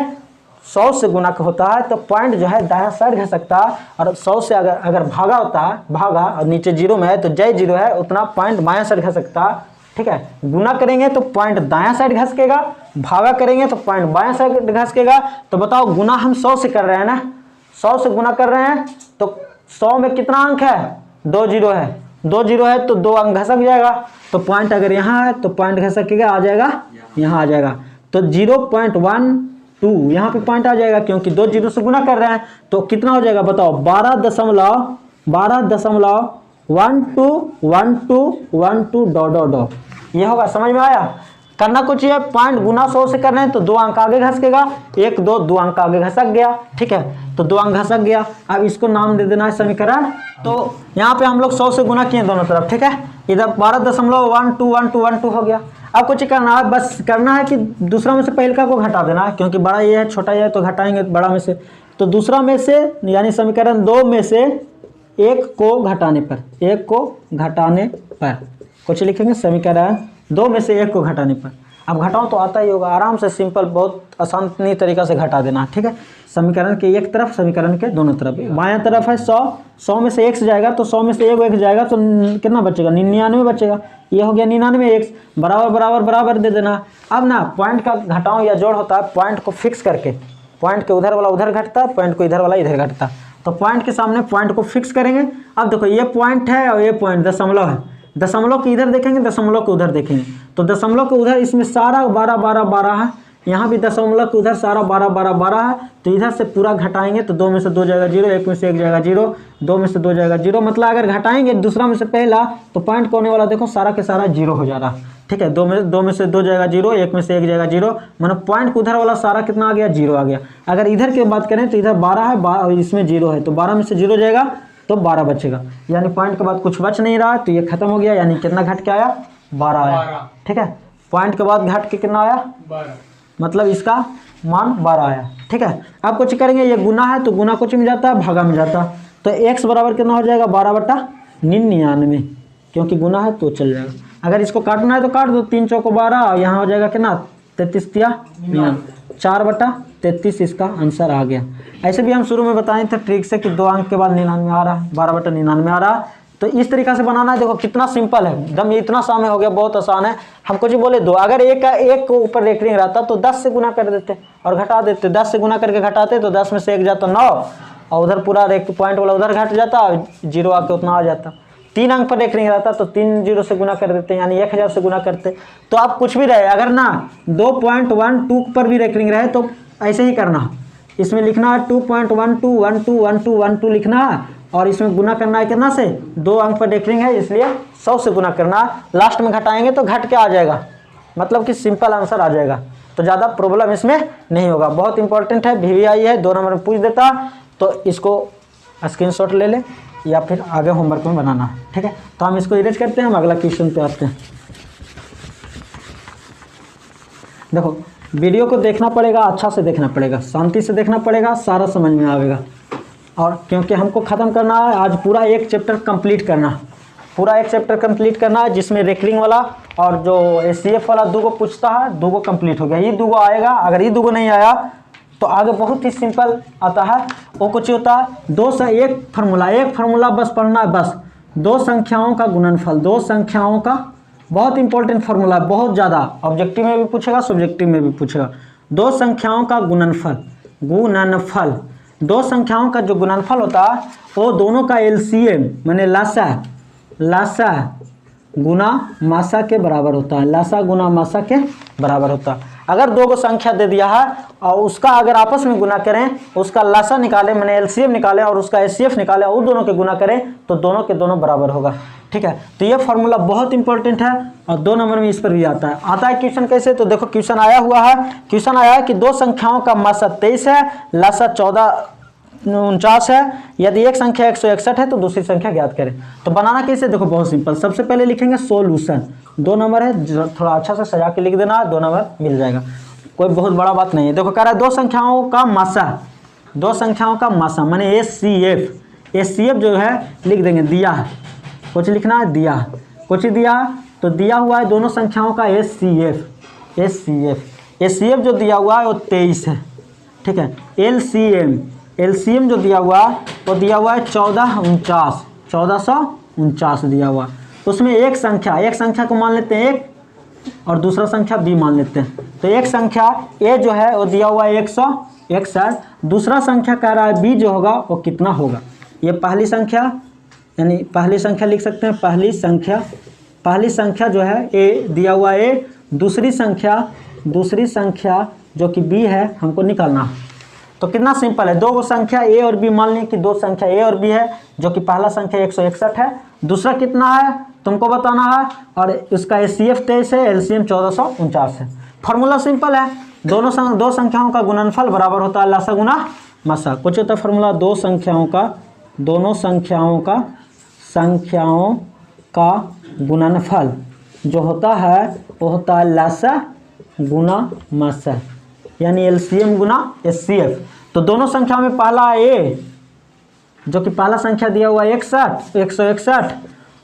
100 से गुना होता है तो पॉइंट जो है दायां साइड घसकता है, और 100 से अगर भागा होता है, भागा और नीचे जीरो में है तो जय जीरो है उतना पॉइंट बायां साइड घसकता है। ठीक है, गुना करेंगे तो पॉइंट दायां साइड घसकेगा, भागा करेंगे तो पॉइंट बायां साइड घसकेगा। तो बताओ गुना हम 100 से कर रहे हैं ना, 100 से गुना कर रहे हैं तो 100 में कितना अंक है, 2 जीरो है, 2 जीरो है तो 2 अंक घसक जाएगा। तो पॉइंट अगर यहाँ है तो पॉइंट घसकेगा, आ जाएगा यहाँ आ जाएगा, तो 0.12 यहाँ पे पॉइंट आ जाएगा, क्योंकि 2 जीरो से गुना कर रहे हैं। तो कितना हो जाएगा बताओ, 12.12 ये होगा। समझ में आया? करना कुछ है, पॉइंट गुना 100 से कर रहे हैं तो 2 अंक आगे घसकेगा, 1 2 अंक आगे घसक गया। ठीक है, तो 2 अंक घसक गया। अब इसको नाम दे देना है समीकरण। तो यहाँ पे हम लोग 100 से गुना किए दोनों तरफ। ठीक है, इधर 12.12 हो गया। अब कुछ करना है, बस करना है कि दूसरा में से पहले को घटा देना है, क्योंकि बड़ा ये है छोटा ये है तो घटाएंगे बड़ा में से। तो दूसरा में से यानी समीकरण 2 में से 1 को घटाने पर, 1 को घटाने पर कुछ लिखेंगे, समीकरण 2 में से 1 को घटाने पर। अब घटाओ तो आता ही होगा, आराम से सिंपल बहुत आसान तरीका से घटा देना। ठीक है, समीकरण के एक तरफ, समीकरण के दोनों तरफ। बायां तरफ है 100, 100 में से x जाएगा तो 100 में से 1 जाएगा तो कितना बचेगा, 99 बचेगा। ये हो गया 99, x बराबर बराबर बराबर दे देना। अब ना पॉइंट का घटाओ या जोड़ होता है पॉइंट को फिक्स करके, पॉइंट के उधर वाला उधर घटता है, पॉइंट को इधर वाला इधर घटता है। तो पॉइंट के सामने पॉइंट को फिक्स करेंगे। अब देखो ये पॉइंट है और ये पॉइंट दशमलव है, दशमलव के इधर देखेंगे, दशमलव के उधर देखेंगे। तो दशमलव के उधर इसमें सारा 12 12 12 है, यहाँ भी दशमलव के उधर सारा 12 12 12 है। तो इधर से पूरा घटाएंगे तो 2 में से 2 जाएगा 0, 1 में से 1 जाएगा 0, 2 में से 2 जाएगा 0। मतलब अगर घटाएंगे दूसरा में से पहला तो पॉइंट को होने वाला देखो सारा के सारा 0 हो जा रहा। ठीक है, 2 में से 2 जाएगा 0, 1 में से 1 जाएगा 0, मतलब पॉइंट को उधर वाला सारा कितना आ गया, 0 आ गया। अगर इधर की बात करें तो इधर 12 है और इसमें 0 है, तो 12 में से 0 जाएगा तो 12 बचेगा, यानी पॉइंट के बाद कुछ बच नहीं रहा, तो ये खत्म हो गया। यानी कितना घट के आया, 12 आया। ठीक है, पॉइंट के बाद घट के कितना आया, 12, मतलब इसका मान 12 आया। ठीक है, अब कुछ करेंगे, ये गुना है तो गुना कुछ में जाता है, भागा में जाता है। तो x बराबर कितना हो जाएगा, 12/99, क्योंकि गुना है तो चल जाएगा। अगर इसको काटना है तो काट दो, 3 चौको 12 और यहाँ हो जाएगा कितना, 33/33 इसका आंसर आ गया। ऐसे भी हम शुरू में बताए थे ट्रिक से कि 2 अंक के बाद 99 आ रहा है, 12/99 आ रहा है। तो इस तरीका से बनाना है। देखो कितना सिंपल है एकदम, ये इतना सामने हो गया, बहुत आसान है। हमको जो बोले 2, अगर एक को ऊपर रेकरिंग रहता तो 10 से गुना कर देते और घटा देते, 10 से गुना करके घटाते तो 10 में से 1 जाता 9 और उधर पूरा पॉइंट वाला उधर घट जाता, 0 आके उतना आ जाता। 3 अंक पर रेकरिंग रहता तो 3 0 से गुना कर देते, यानी 1000 से गुना करते। तो आप कुछ भी रहे, अगर ना 2.12 पर भी रेकरिंग रहे तो ऐसे ही करना, इसमें लिखना है 2.12 लिखना है और इसमें गुना करना है कितना से, 2 अंक पर रेकरिंग है इसलिए 100 से गुना करना। लास्ट में घटाएंगे तो घट के आ जाएगा, मतलब कि सिंपल आंसर आ जाएगा, तो ज़्यादा प्रॉब्लम इसमें नहीं होगा। बहुत इंपॉर्टेंट है, VVI है, 2 नंबर में पूछ देता, तो इसको स्क्रीनशॉट ले ले या फिर आगे होमवर्क में बनाना है। ठीक है, तो हम इसको इरेज करते हैं, हम अगला क्वेश्चन पे आते हैं। देखो वीडियो को देखना पड़ेगा, अच्छा से देखना पड़ेगा, शांति से देखना पड़ेगा, सारा समझ में आएगा। और क्योंकि हमको ख़त्म करना है आज, पूरा एक चैप्टर कंप्लीट करना, पूरा एक चैप्टर कंप्लीट करना है, जिसमें रेकरिंग वाला और जो SCF वाला 2 को पूछता है, 2 को कंप्लीट हो गया। ये 2 आएगा, अगर ये 2 नहीं आया तो आगे बहुत ही सिंपल आता है। वो कुछ होता है 2 से एक फार्मूला बस पढ़ना है, बस 2 संख्याओं का गुणनफल, 2 संख्याओं का, बहुत इंपॉर्टेंट फार्मूला है, बहुत ज़्यादा, ऑब्जेक्टिव में भी पूछेगा, सब्जेक्टिव में भी पूछेगा। 2 संख्याओं का गुणनफल, 2 संख्याओं का जो गुणनफल होता है वो दोनों का LCM माने लासा गुना मासा के बराबर होता है, लासा गुना मासा के बराबर होता है। अगर 2 को संख्या दे दिया है और उसका अगर आपस में गुना करें, उसका लासा निकालें माने LCM निकालें और उसका SCF निकालें, उन दोनों के गुना करें तो दोनों के दोनों बराबर होगा। ठीक है, तो ये फार्मूला बहुत इंपॉर्टेंट है और 2 नंबर में इस पर भी आता है क्वेश्चन कैसे। तो देखो क्वेश्चन आया हुआ है, क्वेश्चन आया है कि 2 संख्याओं का मासा 23 है, लासा 1449 है, यदि एक संख्या 161 है तो दूसरी संख्या ज्ञात करें। तो बनाना कैसे, देखो बहुत सिंपल। सबसे पहले लिखेंगे सॉल्यूशन, 2 नंबर है, थोड़ा अच्छा से सजा के लिख देना, 2 नंबर मिल जाएगा, कोई बहुत बड़ा बात नहीं है। देखो कह रहा है 2 संख्याओं का मासा, 2 संख्याओं का मासा माने SCF जो है लिख देंगे, दिया है, कुछ लिखना है, दिया कुछ दिया, तो दिया हुआ है दोनों संख्याओं का SCF HCF जो दिया हुआ है वो 23 है, ठीक है। LCM जो दिया हुआ वो दिया हुआ है 1449 दिया हुआ। उसमें एक संख्या को मान लेते हैं 1 और दूसरा संख्या B मान लेते हैं। तो एक संख्या A जो है वो दिया हुआ है 161, दूसरा संख्या कह रहा है B जो होगा वो कितना होगा। ये पहली संख्या, यानी पहली संख्या लिख सकते हैं, पहली संख्या जो है A दिया हुआ है, दूसरी संख्या जो कि B है हमको निकालना है। तो कितना सिंपल है, दो संख्या A और B मान लें कि दो संख्या A और B है, जो कि पहला संख्या 161 है, दूसरा कितना है तुमको बताना है, और इसका HCF 23 है, LCM 1449 है। फॉर्मूला सिंपल है, दो संख्याओं का गुणनफल बराबर होता है लसा गुना मसा। कुछ होता है फॉर्मूला, दोनों संख्याओं का गुणनफल जो होता है वो होता है लसा गुना मसा, यानी LCM गुना HCF। तो दोनों संख्याओं में पहला A जो कि पहला संख्या दिया हुआ है 161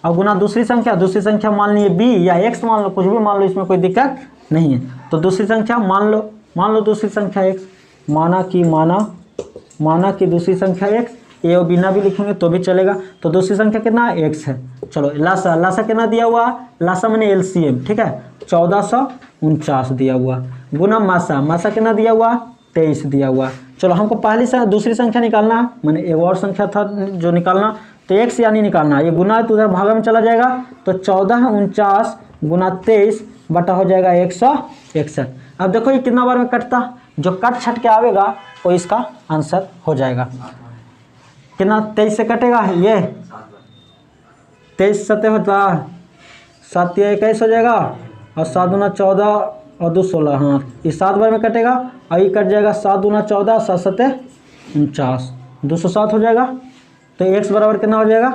और गुना दूसरी संख्या मान लीजिए B या X मान लो, कुछ भी मान लो, इसमें कोई दिक्कत नहीं है। तो दूसरी संख्या मान लो दूसरी संख्या X, माना कि दूसरी संख्या X, A और B ना भी लिखेंगे तो भी चलेगा। तो दूसरी संख्या कितना X है। चलो लासा कितना दिया हुआ, लासा मैंने LCM, ठीक है, 1449 दिया हुआ, गुना मासा कितना दिया हुआ 23 दिया हुआ। चलो हमको दूसरी संख्या निकालना है, मैंने एक और संख्या था जो निकालना, तो X यानी निकालना, ये गुना तो उधर भागा में चला जाएगा, तो 1449 गुना 23 बटा हो जाएगा 161। अब देखो ये कितना बार में कटता, जो कट छट के आवेगा वो इसका आंसर हो जाएगा। कितना 23 से कटेगा, ये 23 सत्य होता, 7 या 21 हो जाएगा, और 7 दूना 14 और 2 16, हाँ ये 7 बार में कटेगा, और ये कट जाएगा 7 दूना 14, 7 सत्य 49, 207 हो जाएगा। तो X बराबर कितना हो जाएगा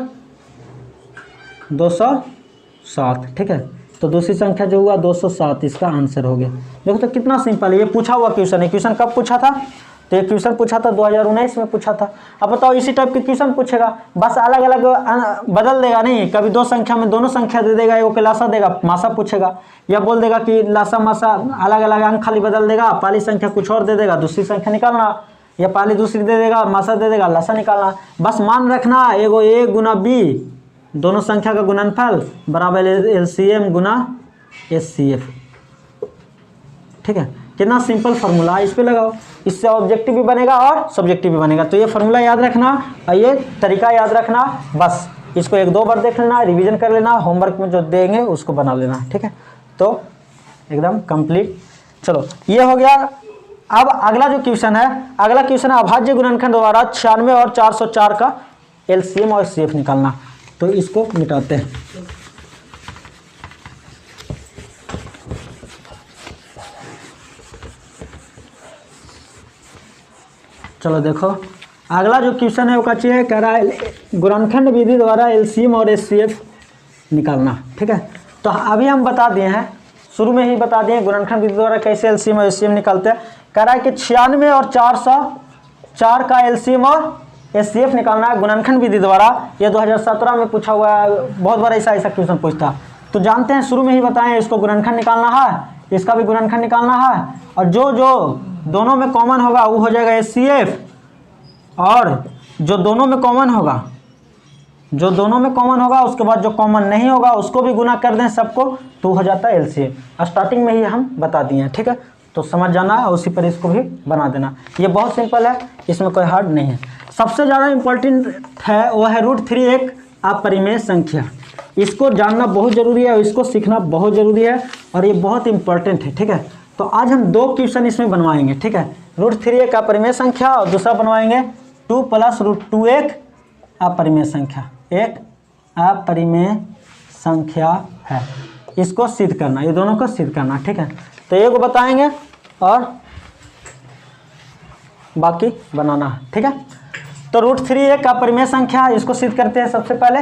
207, ठीक है। तो दूसरी संख्या जो हुआ 207 इसका आंसर हो गया। देखो तो कितना सिंपल है, ये पूछा हुआ क्वेश्चन है। क्वेश्चन कब पूछा था, तो ये क्वेश्चन पूछा था 2019 में पूछा था। अब बताओ इसी टाइप के क्वेश्चन पूछेगा, बस अलग अलग बदल देगा नहीं, कभी दो संख्या में दोनों संख्या दे देगा, एगो के लासा देगा मासा पूछेगा, या बोल देगा कि लासा मासा अलग अलग अंक खाली बदल देगा, पहली संख्या कुछ और दे देगा, दूसरी संख्या निकालना, या पहली दूसरी दे देगा, मासा दे देगा, लासा निकालना। बस मान रखना एगो A गुना B, दोनों संख्या का गुणनफल बराबर LCM गुना HCF, ठीक है। कितना सिंपल फार्मूला है, इस पे लगाओ, इससे ऑब्जेक्टिव भी बनेगा और सब्जेक्टिव भी बनेगा। तो ये फार्मूला याद रखना और ये तरीका याद रखना, बस इसको 1-2 बार देख लेना, रिवीजन कर लेना, होमवर्क में जो देंगे उसको बना लेना, ठीक है। तो एकदम कंप्लीट। चलो ये हो गया। अब अगला जो क्वेश्चन है, अभाज्य गुणनखंड द्वारा 96 और 404 का LCM और HCF निकालना। तो इसको मिटाते हैं। चलो देखो अगला जो क्वेश्चन है वो कह रहा है गुणनखंड विधि द्वारा LCM और HCF निकालना, ठीक है। तो अभी हम बता दिए हैं, शुरू में ही बता दिए गुणनखंड विधि द्वारा कैसे LCM और HCF निकालते हैं। कह रहा है कि 96 और 404 का LCM और HCF निकालना है गुणनखंड विधि द्वारा। ये 2017 में पूछा हुआ है, बहुत बार ऐसा क्वेश्चन पूछता। तो जानते हैं, शुरू में ही बताएं, इसको गुणनखंड निकालना है, इसका भी गुणनखंड निकालना है, और जो दोनों में कॉमन होगा वो हो जाएगा HCF, और जो दोनों में कॉमन होगा उसके बाद जो कॉमन नहीं होगा उसको भी गुना कर दें सबको, तो हो जाता है LCM। स्टार्टिंग में ही हम बता दिए हैं, ठीक है। तो समझ जाना है, उसी पर इसको भी बना देना। ये बहुत सिंपल है, इसमें कोई हार्ड नहीं है। सबसे ज़्यादा इम्पोर्टेंट है वो है √3 एक अपरिमेय संख्या। इसको जानना बहुत ज़रूरी है और इसको सीखना बहुत ज़रूरी है, और ये बहुत इंपॉर्टेंट है, ठीक है। तो आज हम 2 क्वेश्चन इसमें बनवाएंगे, ठीक है। √3 एक अपरिमेय संख्या, और दूसरा बनवाएंगे 2 + √2 एक अपरिमेय संख्या। एक अपरिमेय संख्या है, इसको सिद्ध करना, ये दोनों को सिद्ध करना, ठीक है। तो एक बताएंगे और बाकी बनाना है, ठीक है। तो √3 एक अपरिमेय संख्या, इसको सिद्ध करते हैं सबसे पहले,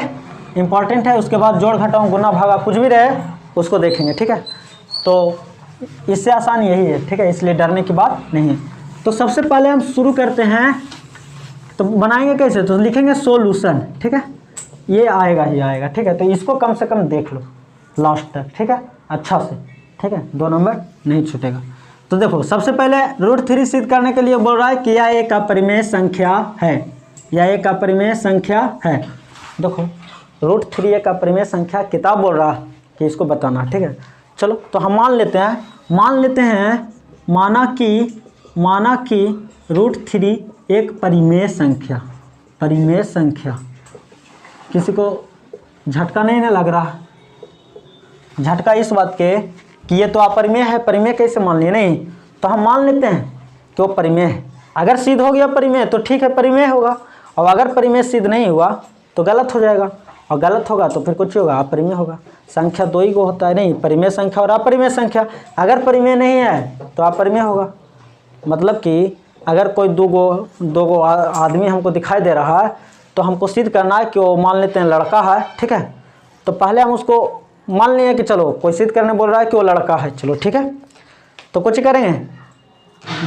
इंपॉर्टेंट है। उसके बाद जोड़ घटाओ गुना भागा कुछ भी रहे उसको देखेंगे, ठीक है। तो इससे आसान यही है, ठीक है, इसलिए डरने की बात नहीं है। तो सबसे पहले हम शुरू करते हैं, तो बनाएंगे कैसे, तो लिखेंगे सोल्यूशन, ठीक है। ये आएगा ही आएगा, ठीक है। तो इसको कम से कम देख लो लास्ट तक, ठीक है, अच्छा से, ठीक है, 2 नंबर नहीं छूटेगा। तो देखो सबसे पहले √3 सिद्ध करने के लिए बोल रहा है कि यह एक अपरिमेय संख्या है, यह एक अपरिमेय संख्या है। देखो √3 एक अपरिमेय संख्या, किताब बोल रहा है कि इसको बताना, ठीक है। चलो तो हम मान लेते हैं माना कि √3 एक परिमेय संख्या। किसी को झटका नहीं ना लग रहा? झटका इस बात के कि ये तो अपरिमेय है, परिमेय कैसे मान लिए? नहीं, तो हम मान लेते हैं कि वो परिमेय है। अगर सिद्ध हो गया परिमेय तो ठीक है, परिमेय होगा, और अगर परिमेय सिद्ध नहीं हुआ तो गलत हो जाएगा, और गलत होगा तो फिर कुछ होगा, अपरिमेय होगा। संख्या दो ही को होता है, नहीं, परिमेय संख्या और अपरिमेय संख्या। अगर परिमेय नहीं है तो अपरिमेय होगा। मतलब कि अगर कोई दो गो आदमी हमको दिखाई दे रहा है तो हमको सिद्ध करना है कि वो मान लेते हैं लड़का है, ठीक है। तो पहले हम उसको मान लिए कि चलो कोई सिद्ध करने बोल रहा है कि वो लड़का है, चलो ठीक है। तो कुछ करेंगे,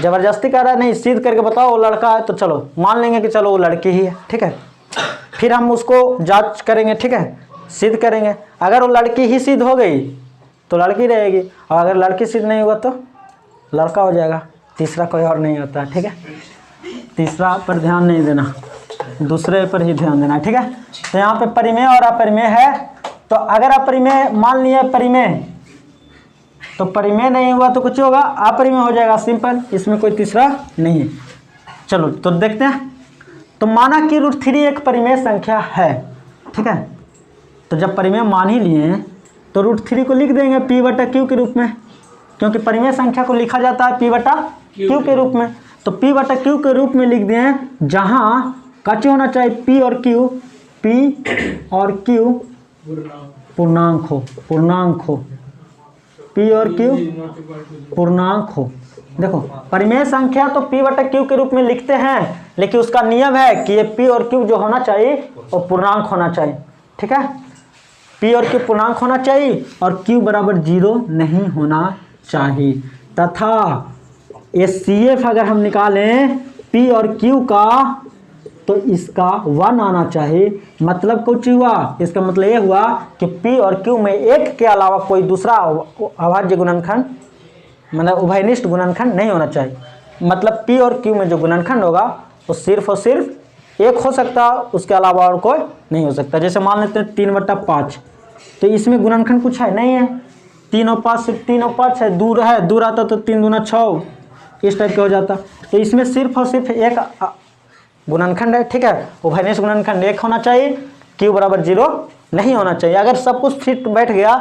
ज़बरदस्ती कर रहा है, नहीं सिद्ध करके बताओ वो लड़का है, तो चलो मान लेंगे कि चलो वो लड़की ही है, ठीक है। फिर हम उसको जांच करेंगे, ठीक है, सिद्ध करेंगे। अगर वो लड़की ही सिद्ध हो गई तो लड़की रहेगी, और अगर लड़की सिद्ध नहीं हुआ तो लड़का हो जाएगा। तीसरा कोई और नहीं होता, ठीक है। तीसरा पर ध्यान नहीं देना, दूसरे पर ही ध्यान देना, ठीक है। तो यहाँ पे परिमेय और अपरिमेय है, तो अगर अपरिमेय मान लिया परिमेय, तो परिमेय नहीं हुआ तो कुछ होगा, अपरिमेय हो जाएगा, सिंपल, इसमें कोई तीसरा नहीं है। चलो तो देखते हैं। तो माना कि √3 एक परिमेय संख्या है, ठीक है। तो जब परिमेय मान ही लिए तो √3 को लिख देंगे P/Q के रूप में, क्योंकि परिमेय संख्या को लिखा जाता है P/Q के रूप में। तो P/Q के रूप में लिख दिए, जहाँ काची होना चाहिए P और Q पूर्णांक हो, P और Q पूर्णांक हो। देखो परिमेय संख्या तो P/Q के रूप में लिखते हैं, लेकिन उसका नियम है कि ये P और Q जो होना चाहिए वो पूर्णांक होना चाहिए, ठीक है। P और Q पूर्णांक होना चाहिए और Q बराबर 0 नहीं होना चाहिए, तथा HCF अगर हम निकालें P और Q का तो इसका 1 आना चाहिए। मतलब कुछ हुआ, इसका मतलब ये हुआ कि P और Q में एक के अलावा कोई दूसरा अभाज्य गुणनखंड, मतलब उभयनिष्ठ गुणनखंड नहीं होना चाहिए। मतलब P और Q में जो गुणनखंड होगा वो सिर्फ और सिर्फ एक हो सकता, उसके अलावा और कोई नहीं हो सकता। जैसे मान लेते हैं 3/5, तो इसमें गुणनखंड कुछ है नहीं है, 3 और 5 सिर्फ 3 और 5 है, दूर आता तो 3 दूना 6 इस टाइप का हो जाता। तो इसमें सिर्फ और सिर्फ एक गुणनखंड है, ठीक है। उभयनिष्ठ गुणनखंड 1 होना चाहिए, Q बराबर 0 नहीं होना चाहिए। अगर सब कुछ फिट बैठ गया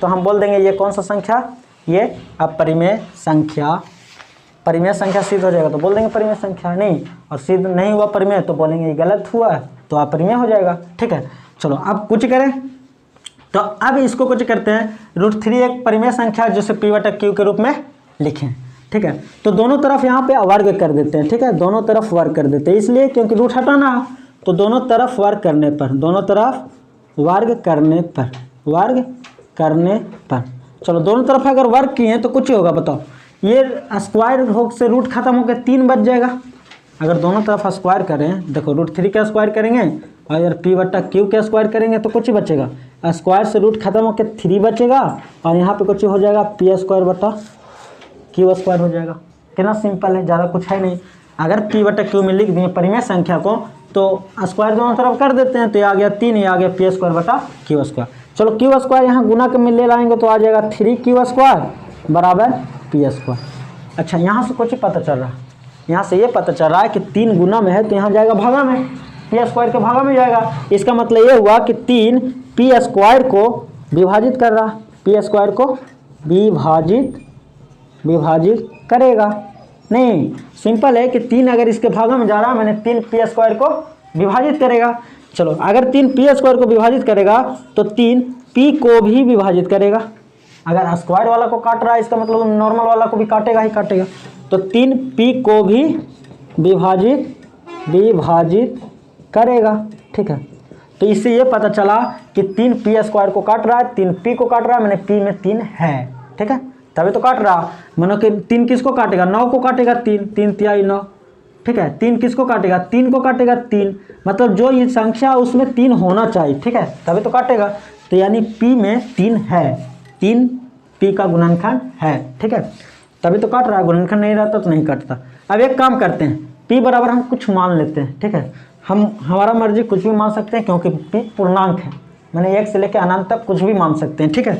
तो हम बोल देंगे ये कौन सा संख्या, ये अपरिमेय संख्या। परिमेय संख्या सिद्ध हो जाएगा तो बोल देंगे परिमेय संख्या, नहीं और सिद्ध नहीं हुआ परिमेय तो बोलेंगे ये गलत हुआ तो अपरिमेय हो जाएगा, ठीक है। चलो अब कुछ करें, तो अब इसको कुछ करते हैं। √3 एक परिमेय संख्या जिसे P/Q के रूप में लिखें, ठीक है। तो दोनों तरफ यहाँ पे वर्ग कर देते हैं, ठीक है, दोनों तरफ वर्ग कर देते हैं, इसलिए क्योंकि रूट हटाना, तो दोनों तरफ वर्ग करने पर चलो दोनों तरफ अगर वर्ग किए हैं तो कुछ होगा, बताओ। ये स्क्वायर हो से रूट खत्म होकर 3 बच जाएगा। अगर दोनों तरफ स्क्वायर करें, देखो √3 का स्क्वायर करेंगे और अगर P/Q का स्क्वायर करेंगे तो कुछ ही बचेगा, स्क्वायर से रूट खत्म होकर 3 बचेगा और यहाँ पे कुछ हो जाएगा P² Q² हो जाएगा। कितना सिंपल है, ज़्यादा कुछ है नहीं। अगर P/Q में लिख दिए परिमेय संख्या को तो स्क्वायर दोनों तरफ कर देते हैं, तो ये आ गया 3, ये आ गया P² चलो Q² यहाँ गुना के में ले लाएंगे तो आ जाएगा 3Q² बराबर P²। अच्छा यहाँ से कुछ पता चल रहा है, यहाँ से ये पता चल रहा है कि 3 गुना में है तो यहाँ जाएगा भागा में, P² के भागा में जाएगा। इसका मतलब ये हुआ कि 3 P² को विभाजित कर रहा, P² को विभाजित करेगा। नहीं, सिंपल है कि 3 अगर इसके भागा में जा रहा है, मैंने 3 P² को विभाजित करेगा। चलो अगर 3 P² को विभाजित करेगा तो 3 P को भी विभाजित करेगा। अगर स्क्वायर वाला को काट रहा है इसका मतलब नॉर्मल वाला को भी काटेगा ही काटेगा। तो 3 P को भी विभाजित करेगा, ठीक है। तो इससे ये पता चला कि 3 P² को काट रहा है, 3 P को काट रहा है, मैंने P में 3 है, ठीक है, तभी तो काट रहा। मानो कि 3 किसको काटेगा, 9 को काटेगा, 3 तिहाई 9, ठीक है। 3 किसको काटेगा, 3 को काटेगा, 3 मतलब जो ये संख्या उसमें 3 होना चाहिए, ठीक है, तभी तो काटेगा। तो यानी P में 3 है, 3 P का गुणनखंड है, ठीक है। तभी तो काट रहा है, गुणनखंड नहीं रहता तो नहीं काटता। अब एक काम करते हैं, p बराबर हम कुछ मान लेते हैं, ठीक है, हम हमारा मर्जी कुछ भी मान सकते हैं क्योंकि p पूर्णांक है, मैंने 1 से लेकर अनंत तक कुछ भी मान सकते हैं, ठीक है।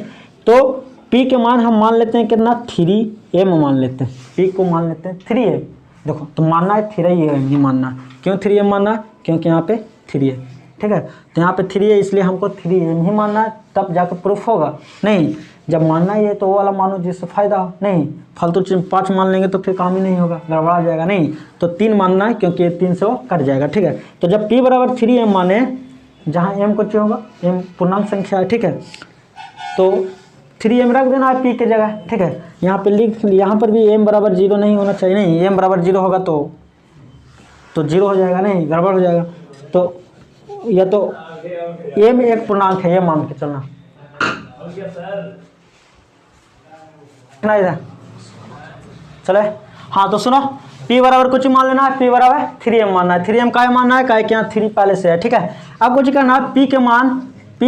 तो p के मान हम मान लेते हैं कितना, 3m मान लेते हैं, p को मान लेते हैं 3m। देखो तो मानना है 3m ही मानना है, क्यों 3m मानना है, क्योंकि यहाँ पे 3 है, ठीक है, तो यहाँ पे 3 है इसलिए हमको 3m ही मानना है, तब जाकर प्रूफ होगा। नहीं जब मानना ही है तो वो वाला मानो जिससे फ़ायदा हो, नहीं फालतू चीज 5 मान लेंगे तो फिर काम ही नहीं होगा, गड़बड़ा जाएगा। नहीं तो 3 मानना है क्योंकि ये 3 से वो कट जाएगा, ठीक है। तो जब p बराबर 3m माने, जहाँ m कुछ होगा, m पूर्णांक संख्या है, ठीक है, तो 3m रख देना है p के जगह, ठीक है। यहाँ पे लिख, यहाँ पर भी m बराबर 0 नहीं होना चाहिए, नहीं m बराबर 0 होगा तो 0 हो जाएगा, नहीं गड़बड़ हो जाएगा। तो या तो m एक पूर्णांक है, ये मान के चलना इधर चले। हाँ तो सुनो, p बराबर कुछ मान लेना है, p बराबर 3m मानना है, 3m का मानना है, का यहाँ 3 पहले से है, ठीक है। अब कुछ करना है, p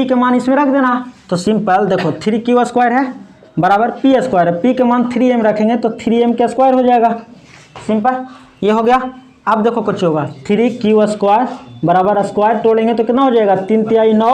के मान इसमें रख देना। तो सिंपल देखो 3q² है बराबर p² है, p के मान 3m रखेंगे तो 3m का स्क्वायर हो जाएगा, सिंपल ये हो गया। अब देखो कुछ होगा, 3q² बराबर स्क्वायर तोड़ेंगे तो कितना हो जाएगा, 3 तिहाई 9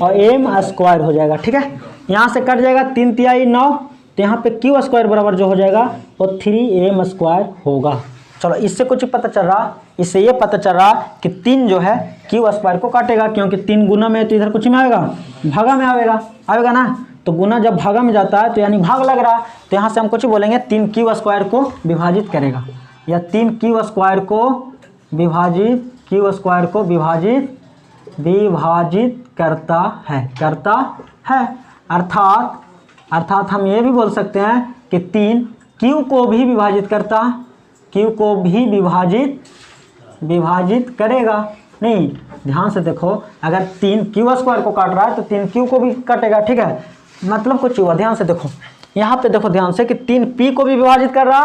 और m² हो जाएगा, ठीक है। यहाँ से कट जाएगा 3 तिहाई 9, तो यहाँ पे q² बराबर जो हो जाएगा वो 3m² होगा। चलो इससे कुछ पता चल रहा, इससे ये पता चल रहा कि 3 जो है q² को काटेगा, क्योंकि 3 गुना में तो इधर कुछ में आएगा, भागा में आएगा ना, तो गुना जब भागा में जाता है तो यानी भाग लग रहा है, तो यहाँ से हम कुछ बोलेंगे 3q² को विभाजित करेगा, या 3q² को विभाजित करता है। अर्थात हम ये भी बोल सकते हैं कि 3 q को भी विभाजित करता, q को भी विभाजित करेगा। नहीं ध्यान से देखो, अगर 3 q² को काट रहा है तो 3 q को भी काटेगा, ठीक है, मतलब कुछ हुआ। ध्यान से देखो, यहाँ पे देखो ध्यान से कि 3 p को भी विभाजित कर रहा,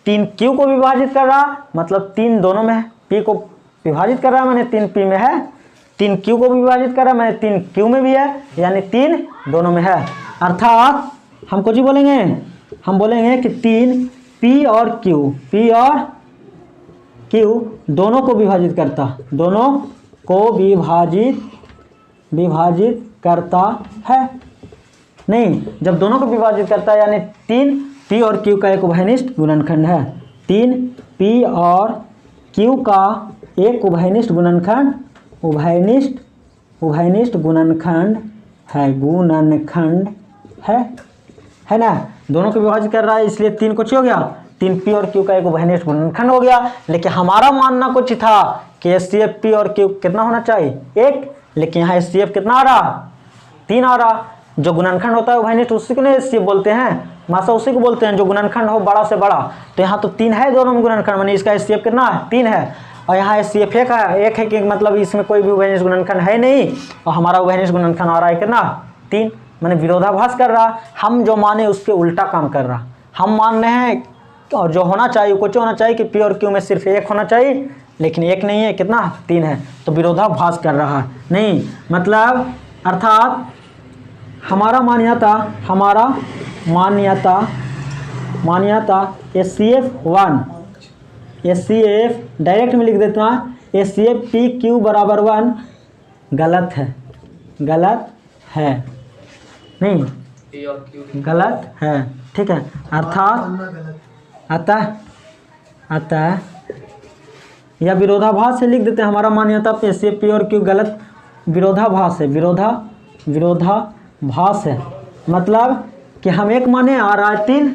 3 q को विभाजित कर रहा, मतलब 3 दोनों में है, p को विभाजित कर रहा मैंने 3 p में है, 3 q को भी विभाजित कर रहा मैंने 3 q में भी है, यानी 3 दोनों में है। अर्थात हम कुछ ही बोलेंगे, हम बोलेंगे कि 3 p और q दोनों को विभाजित करता, दोनों को विभाजित करता है। नहीं जब दोनों को विभाजित करता है यानी 3 p और q का एक उभयनिष्ठ गुणनखंड है, 3 p और q का एक उभयनिष्ठ गुणनखंड है ना, दोनों को विभाजित कर रहा है इसलिए 3 कुछ हो गया, 3 p और q का एक उभयनिष्ठ गुणनखंड हो गया। लेकिन हमारा मानना कुछ था कि HCF p और q कितना होना चाहिए, 1, लेकिन यहाँ HCF कितना आ रहा, 3 आ रहा। जो गुणनखंड होता है उभयनिष्ठ उसी को नहीं HCF बोलते हैं, मासा उसी को बोलते हैं जो गुणनखंड हो बड़ा से बड़ा। तो यहाँ तो 3 है दोनों में गुणनखंड, माने इसका HCF कितना है, 3 है, और यहाँ HCF 1 है कि मतलब इसमें कोई भी उभयनिष्ठ गुणनखंड है नहीं, और हमारा उभयनिष्ठ गुणनखंड आ रहा है कितना, 3, मैंने विरोधाभास कर रहा, हम जो माने उसके उल्टा काम कर रहा। हम मान रहे हैं और जो होना चाहिए कुछ होना चाहिए कि p और q में सिर्फ 1 होना चाहिए, लेकिन 1 नहीं है, कितना 3 है, तो विरोधाभास कर रहा है। नहीं मतलब अर्थात हमारा मान्यता HCF डायरेक्ट में लिख देता हूँ, HCF p q बराबर 1 गलत है, नहीं गलत है, ठीक है। अतः या विरोधाभास से लिख देते हैं, हमारा मान्यता पे HCF p और q गलत विरोधाभास है, मतलब कि हम 1 माने आ रहा है 3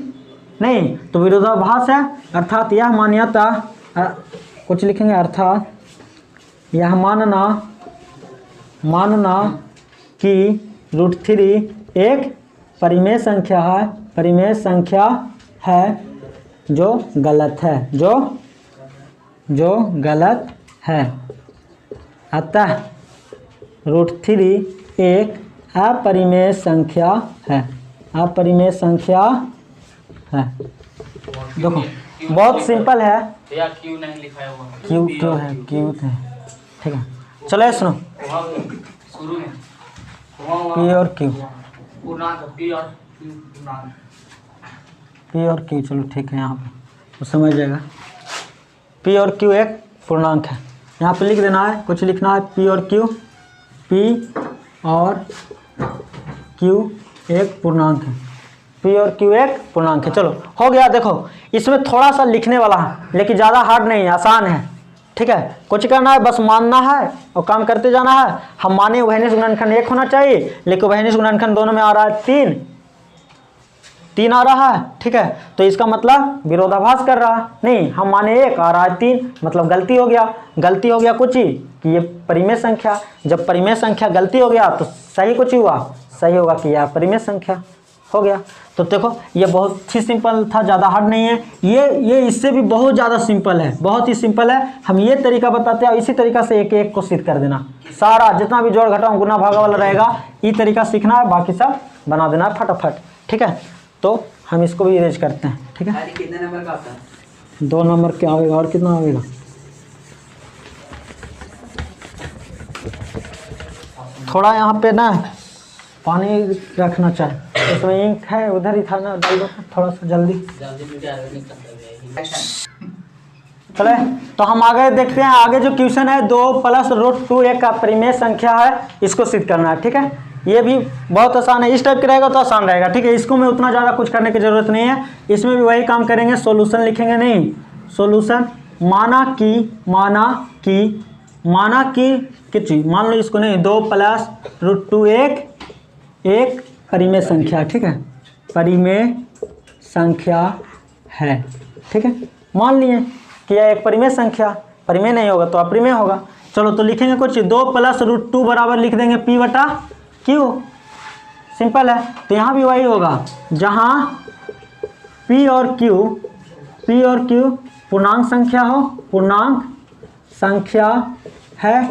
नहीं, तो विरोधाभास है। अर्थात यह मान्यता कुछ लिखेंगे, अर्थात यह मानना कि √3 एक परिमेय संख्या है जो गलत है, अतः √3 एक अपरिमेय संख्या है। देखो बहुत सिंपल है, क्यू नहीं लिखा है, क्यू है, ठीक है। चलो सुनो, शुरू में p और q पूर्णांक p और q पूर्णांक पी और क्यू, चलो ठीक है, यहाँ पे तो समझ जाएगा। पी और क्यू एक पूर्णांक है, यहाँ पे लिख देना है, कुछ लिखना है, पी और क्यू एक पूर्णांक है, पी और क्यू एक पूर्णांक है। चलो हो गया। देखो इसमें थोड़ा सा लिखने वाला है लेकिन ज़्यादा हार्ड नहीं है, आसान है, ठीक है। कुछ करना है, बस मानना है और काम करते जाना है। हम माने उभयनिष्ठ गुणनखंड 1 होना चाहिए, लेकिन उभयनिष्ठ गुणनखंड दोनों में आ रहा है 3 आ रहा है, ठीक है। तो इसका मतलब विरोधाभास कर रहा है, नहीं, हम माने 1 आ रहा है 3, मतलब गलती हो गया कुछ ही कि ये परिमेय संख्या। जब परिमेय संख्या गलती हो गया तो सही कुछ ही हुआ, सही होगा कि यह परिमेय संख्या हो गया। तो देखो ये बहुत ही सिंपल था, ज़्यादा हार्ड नहीं है। ये इससे भी बहुत ज़्यादा सिंपल है, बहुत ही सिंपल है। हम ये तरीका बताते हैं, इसी तरीका से एक एक को सिद्ध कर देना। सारा जितना भी जोड़ घटाव गुना भागा वाला रहेगा, ये तरीका सीखना है, बाकी सब बना देना है फटाफट, ठीक है। तो हम इसको भी इरेज करते हैं, ठीक है। कितने नंबर का आता है? 2 नंबर क्या आएगा और कितना आएगा? थोड़ा यहाँ पे ना पानी रखना चाहिए, इसमें इंक है, उधर ही था ना, डाल दो थोड़ा सा जल्दी। चले तो हम आगे देखते हैं। आगे जो क्वेश्चन है 2 + √2 एक का परिमेय संख्या है, इसको सिद्ध करना है, ठीक है। ये भी बहुत आसान है, इस टाइप का रहेगा तो आसान रहेगा, ठीक है। इसको में उतना ज़्यादा कुछ करने की ज़रूरत नहीं है, इसमें भी वही काम करेंगे, सॉल्यूशन लिखेंगे नहीं, सॉल्यूशन माना कि किस चीज़, मान लो इसको नहीं, 2 + √2 एक परिमेय संख्या, ठीक है, परिमेय संख्या है, ठीक है। मान लिए कि यह एक परिमेय संख्या, परिमेय नहीं होगा तो अपरिमेय होगा। चलो तो लिखेंगे कुछ, 2 + √2 बराबर लिख देंगे P/Q, सिंपल है। तो यहाँ भी वही होगा, जहाँ P और Q पूर्णांक संख्या हो, पूर्णांक संख्या है,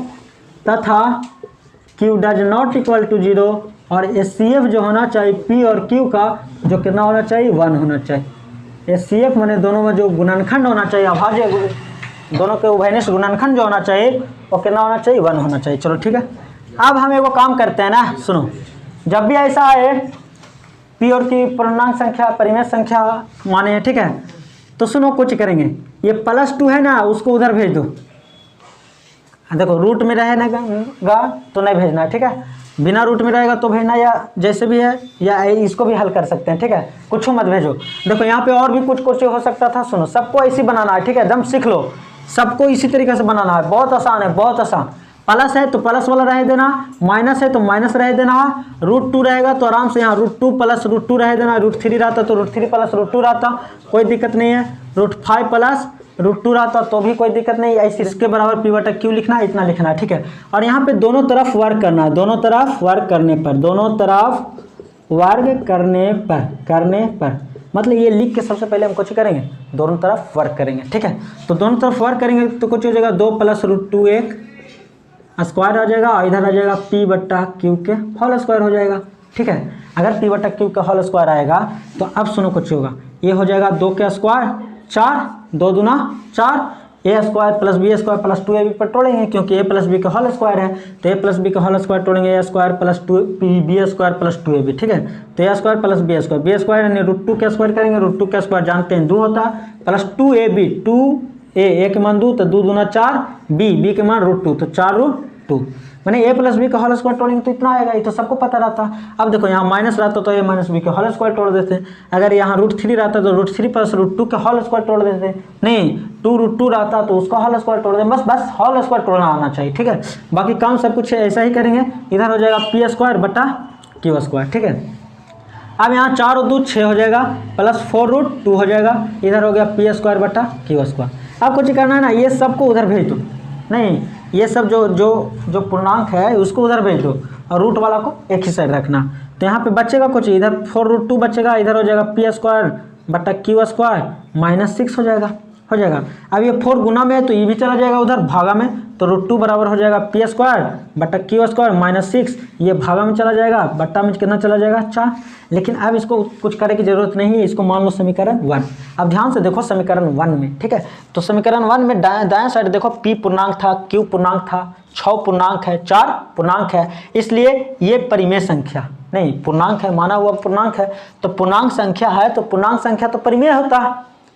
तथा Q does not equal to 0, और HCF जो होना चाहिए P और Q का, जो कितना होना चाहिए, 1 होना चाहिए। HCF माने दोनों में जो गुणनखंड होना चाहिए, अभाज्य दोनों के उभयनिष्ठ गुणनखंड जो होना चाहिए वो कितना होना चाहिए, 1 होना चाहिए। चलो ठीक है। अब हम एगो काम करते हैं ना, सुनो, जब भी ऐसा है P और Q पूर्णांक संख्या परिमेय संख्या माने हैं, ठीक है, तो सुनो कुछ करेंगे, ये +2 है ना, उसको उधर भेज दो। देखो रूट में रहेगा तो नहीं भेजना है, ठीक है, बिना रूट में रहेगा तो भेजना, या जैसे भी है, या इसको भी हल कर सकते हैं, ठीक है, कुछ मत भेजो। देखो यहाँ पे और भी कुछ हो सकता था, सुनो, सबको ऐसे बनाना है, ठीक है, एकदम सीख लो, सबको इसी तरीके से बनाना है, बहुत आसान है, बहुत आसान। प्लस है तो प्लस वाला रह देना, माइनस है तो माइनस रह देना, √2 रहेगा तो आराम से यहाँ √2 + √2 रह देना, √3 रहता तो √3 + √2 रहता, कोई दिक्कत नहीं है, √5 + √2 रहता तो भी कोई दिक्कत नहीं, ऐसे इसके बराबर P/Q लिखना है, इतना लिखना है, ठीक है। और यहाँ पे दोनों तरफ वर्क करना है, दोनों तरफ वर्क करने पर मतलब ये लिख के सबसे पहले हम कुछ करेंगे, दोनों तरफ वर्क करेंगे, ठीक है। तो दोनों तरफ वर्क करेंगे तो कुछ हो जाएगा, 2 + √2 एक स्क्वायर आ जाएगा, और इधर आ जाएगा P/Q के होल स्क्वायर हो जाएगा, ठीक है। अगर P/Q का होल स्क्वायर आएगा तो अब सुनो कुछ होगा, ये हो जाएगा 2 के स्क्वायर 4, 2 दूना 4, a² + b² + 2ab पर तोड़ेंगे, क्योंकि a + b का होल स्क्वायर है, तो a + b का होल स्क्वायर तोड़ेंगे, a² + 2b² + 2ab, ठीक है। तो a² + b² यानी √2 का स्क्वायर करेंगे, √2 का स्क्वायर जानते हैं 2 होता है, प्लस 2ab, 2a के मान 2 तो 2 दूना 4, b के मान √2 तो 4√2, मैंने a + b का होल स्क्वायर तोड़ेंगे तो इतना आएगा, ये तो सबको पता रहता। अब देखो यहाँ माइनस रहता तो a - b का होल स्क्वायर तोड़ देते, अगर यहाँ √3 रहता तो √3 + √2 का होल स्क्वायर तोड़ देते, नहीं 2√2 रहता तो उसका होल स्क्वायर तोड़ देते, बस होल स्क्वायर तोड़ना आना चाहिए, ठीक है। बाकी काम सब कुछ ऐसा ही करेंगे, इधर हो जाएगा P² / Q², ठीक है। अब यहाँ 4 और 2 6 हो जाएगा, प्लस 4√2 हो जाएगा, इधर हो गया P² / Q²। अब कुछ करना है ना, ये सबको उधर भेज दो, नहीं ये सब जो पूर्णांक है उसको उधर भेज दो, और रूट वाला को एक ही साइड रखना। तो यहाँ पे बचेगा कुछ, इधर 4√2 बचेगा, इधर हो जाएगा P² / Q² -6 हो जाएगा। अब ये 4 गुना में है तो ये भी चला जाएगा उधर भागा में, तो √2 बराबर हो जाएगा P² / Q² -6, ये भागा में चला जाएगा, बट्टा में कितना चला जाएगा 4। लेकिन अब इसको कुछ करने की जरूरत नहीं है, इसको मान लो समीकरण 1। अब ध्यान से देखो समीकरण 1 में, ठीक है, तो समीकरण 1 में दाएं साइड देखो P पूर्णांक था, Q पूर्णांक था, 6 पूर्णांक है, 4 पूर्णांक है, इसलिए ये परिमेय संख्या नहीं, पूर्णांक है, माना हुआ पूर्णांक है। तो पूर्णांक संख्या है तो पूर्णांक संख्या तो परिमेय होता है,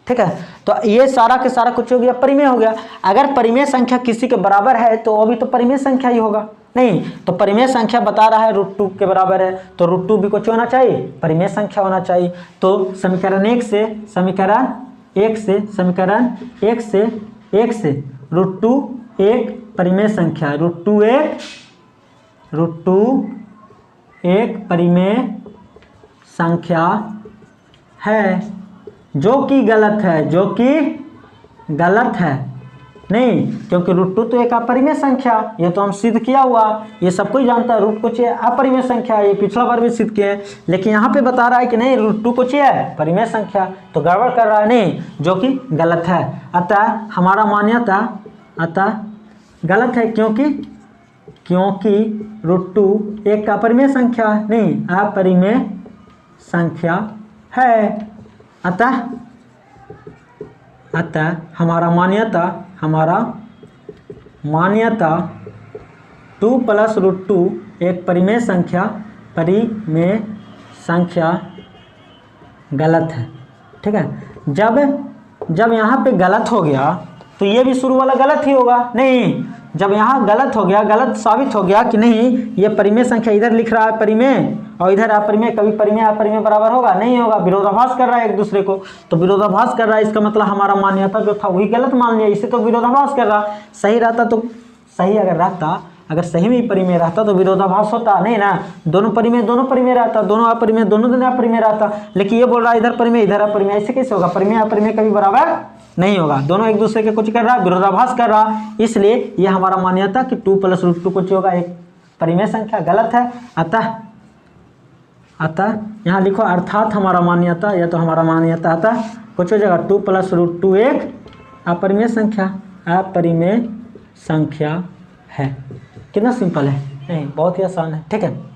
ठीक है। तो ये सारा के सारा कुछ हो गया, परिमेय हो गया। अगर परिमेय संख्या किसी के बराबर है तो वो भी तो परिमेय संख्या ही होगा। नहीं, तो परिमेय संख्या बता रहा है √2 के बराबर है, तो √2 भी कुछ होना चाहिए, परिमेय संख्या होना चाहिए। तो समीकरण 1 से √2 एक परिमेय संख्या, √2 एक परिमेय संख्या है, जो कि गलत है, नहीं, क्योंकि √2 तो एक अपरिमेय संख्या, ये तो हम सिद्ध किया हुआ, ये सब कोई जानता है। रूट कुछ है अपरिमेय संख्या, ये पिछला बार भी सिद्ध किए हैं, लेकिन यहाँ पे बता रहा है कि नहीं, √2 कुछ है परिमेय संख्या, तो गड़बड़ कर रहा है, नहीं, जो कि गलत है। अतः हमारा मान्यता गलत है, क्योंकि √2 एक अपरिमेय संख्या नहीं, अपरिमेय संख्या है। अतः हमारा मान्यता 2 + √2 एक परिमेय संख्या गलत है, ठीक है। जब यहाँ पे गलत हो गया तो ये भी शुरू वाला गलत ही होगा, नहीं, जब यहाँ गलत हो गया, गलत साबित हो गया कि नहीं, ये परिमेय संख्या इधर लिख रहा है परिमेय और इधर अपरिमेय, कभी परिमेय अपरिमेय बराबर होगा, नहीं होगा, विरोधाभास कर रहा है एक दूसरे को। तो विरोधाभास कर रहा है, इसका मतलब हमारा मान्यता जो था वही गलत मान लिया, इसे तो विरोधाभास कर रहा। सही रहता तो सही, अगर सही में ही परिमेय रहता तो विरोधाभास होता नहीं ना, दोनों परिमेय रहता, दोनों अपरिमेय रहता, लेकिन ये बोल रहा है इधर परिमेय इधर अपरिमेय, ऐसे कैसे होगा, परिमेय अपरिमेय कभी बराबर नहीं होगा, दोनों एक दूसरे के कुछ कर रहा है, विरोधाभास कर रहा। इसलिए ये हमारा मान्यता कि 2 + √2 कुछ होगा एक परिमेय संख्या गलत है। अतः यहाँ लिखो अर्थात हमारा मान्यता, या तो हमारा मान्यता अतः कुछ हो जाएगा 2 + √2 एक अपरिमेय संख्या है। कितना सिंपल है, नहीं, बहुत ही आसान है, ठीक है।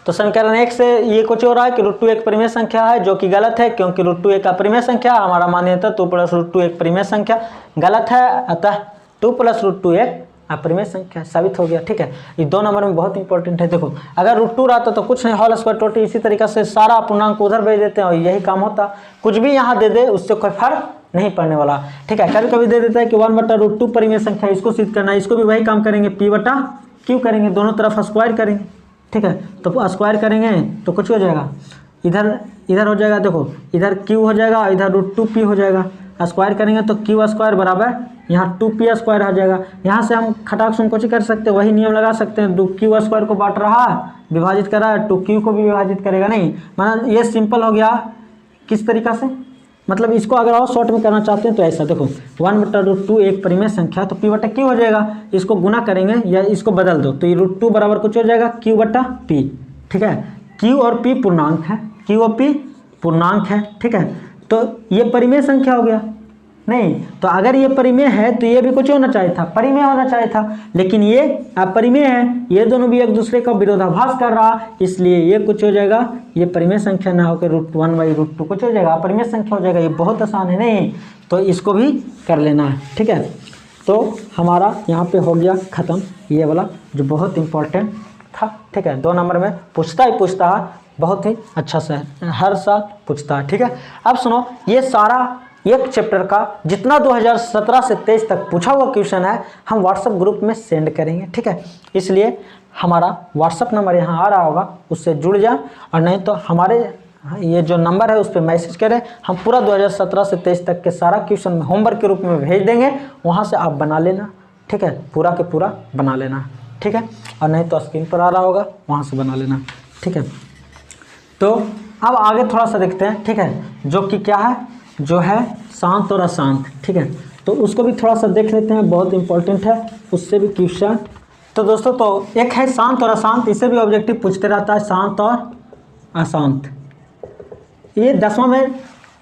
तो समीकरण 1 से ये कुछ हो रहा है कि √2 एक परिमेय संख्या है, जो कि गलत है, क्योंकि √2 एक अपरिमेय संख्या, हमारा मान्यता 2 + √2 एक परिमेय संख्या गलत है। अतः 2 + √2 एक अपरिमेय संख्या साबित हो गया, ठीक है। ये 2 नंबर में बहुत इंपॉर्टेंट है। देखो, अगर √2 रहता तो कुछ नहीं, होल स्क्वायर टोटल, इसी तरीके से सारा पूर्णांक उधर भेज देते हैं और यही काम होता। कुछ भी यहाँ दे दे उससे कोई फर्क नहीं पड़ने वाला, ठीक है। कभी कभी दे देता है कि 1/√2 परिमेय संख्या, इसको सिद्ध करना है, इसको भी वही काम करेंगे, P/Q करेंगे, दोनों तरफ स्क्वायर करेंगे, ठीक है। तो स्क्वायर करेंगे तो कुछ हो जाएगा, इधर हो जाएगा, देखो इधर Q हो जाएगा, इधर √2P हो जाएगा, स्क्वायर करेंगे तो Q² बराबर यहाँ 2P² आ जाएगा। यहाँ से हम खटाक सुन कुछ कर सकते हैं, वही नियम लगा सकते हैं, Q² को बांट रहा है, विभाजित कर रहा है, 2Q को भी विभाजित करेगा, नहीं, मतलब ये सिंपल हो गया। किस तरीका से, मतलब इसको अगर और शॉर्ट में करना चाहते हैं तो ऐसा देखो, 1/√2 एक परिमेय संख्या, तो P/Q हो जाएगा, इसको गुना करेंगे या इसको बदल दो तो ये √2 बराबर कुछ हो जाएगा Q/P, ठीक है। Q और P पूर्णांक है, ठीक है। तो ये परिमेय संख्या हो गया, नहीं, तो अगर ये परिमेय है तो ये भी कुछ होना चाहिए था, परिमेय होना चाहिए था, लेकिन ये अपरिमेय है, ये दोनों भी एक दूसरे का विरोधाभास कर रहा, इसलिए ये कुछ हो जाएगा, ये परिमेय संख्या ना होकर √1/√2 कुछ हो जाएगा, अपरिमेय संख्या हो जाएगा। ये बहुत आसान है, नहीं, तो इसको भी कर लेना है, ठीक है। तो हमारा यहाँ पे हो गया ख़त्म ये वाला जो बहुत इंपॉर्टेंट था, ठीक है। 2 नंबर में पूछता है, बहुत ही अच्छा से हर साल पूछता है, ठीक है। अब सुनो, ये सारा एक चैप्टर का जितना 2017 से 23 तक पूछा हुआ क्वेश्चन है हम व्हाट्सएप ग्रुप में सेंड करेंगे, ठीक है। इसलिए हमारा व्हाट्सएप नंबर यहाँ आ रहा होगा, उससे जुड़ जाए, और नहीं तो हमारे ये जो नंबर है उस पर मैसेज करें, हम पूरा 2017 से 23 तक के सारा क्वेश्चन होमवर्क के रूप में भेज देंगे, वहाँ से आप बना लेना, ठीक है, पूरा के पूरा बना लेना, ठीक है। और नहीं तो स्क्रीन पर आ रहा होगा, वहाँ से बना लेना, ठीक है। तो अब आगे थोड़ा सा देखते हैं, ठीक है, जो कि क्या है, जो है शांत और अशांत, ठीक है। तो उसको भी थोड़ा सा देख लेते हैं, बहुत इंपॉर्टेंट है, उससे भी क्वेश्चन। तो दोस्तों, तो एक है शांत और अशांत, इससे भी ऑब्जेक्टिव पूछते रहता है, शांत और अशांत। ये 10वां में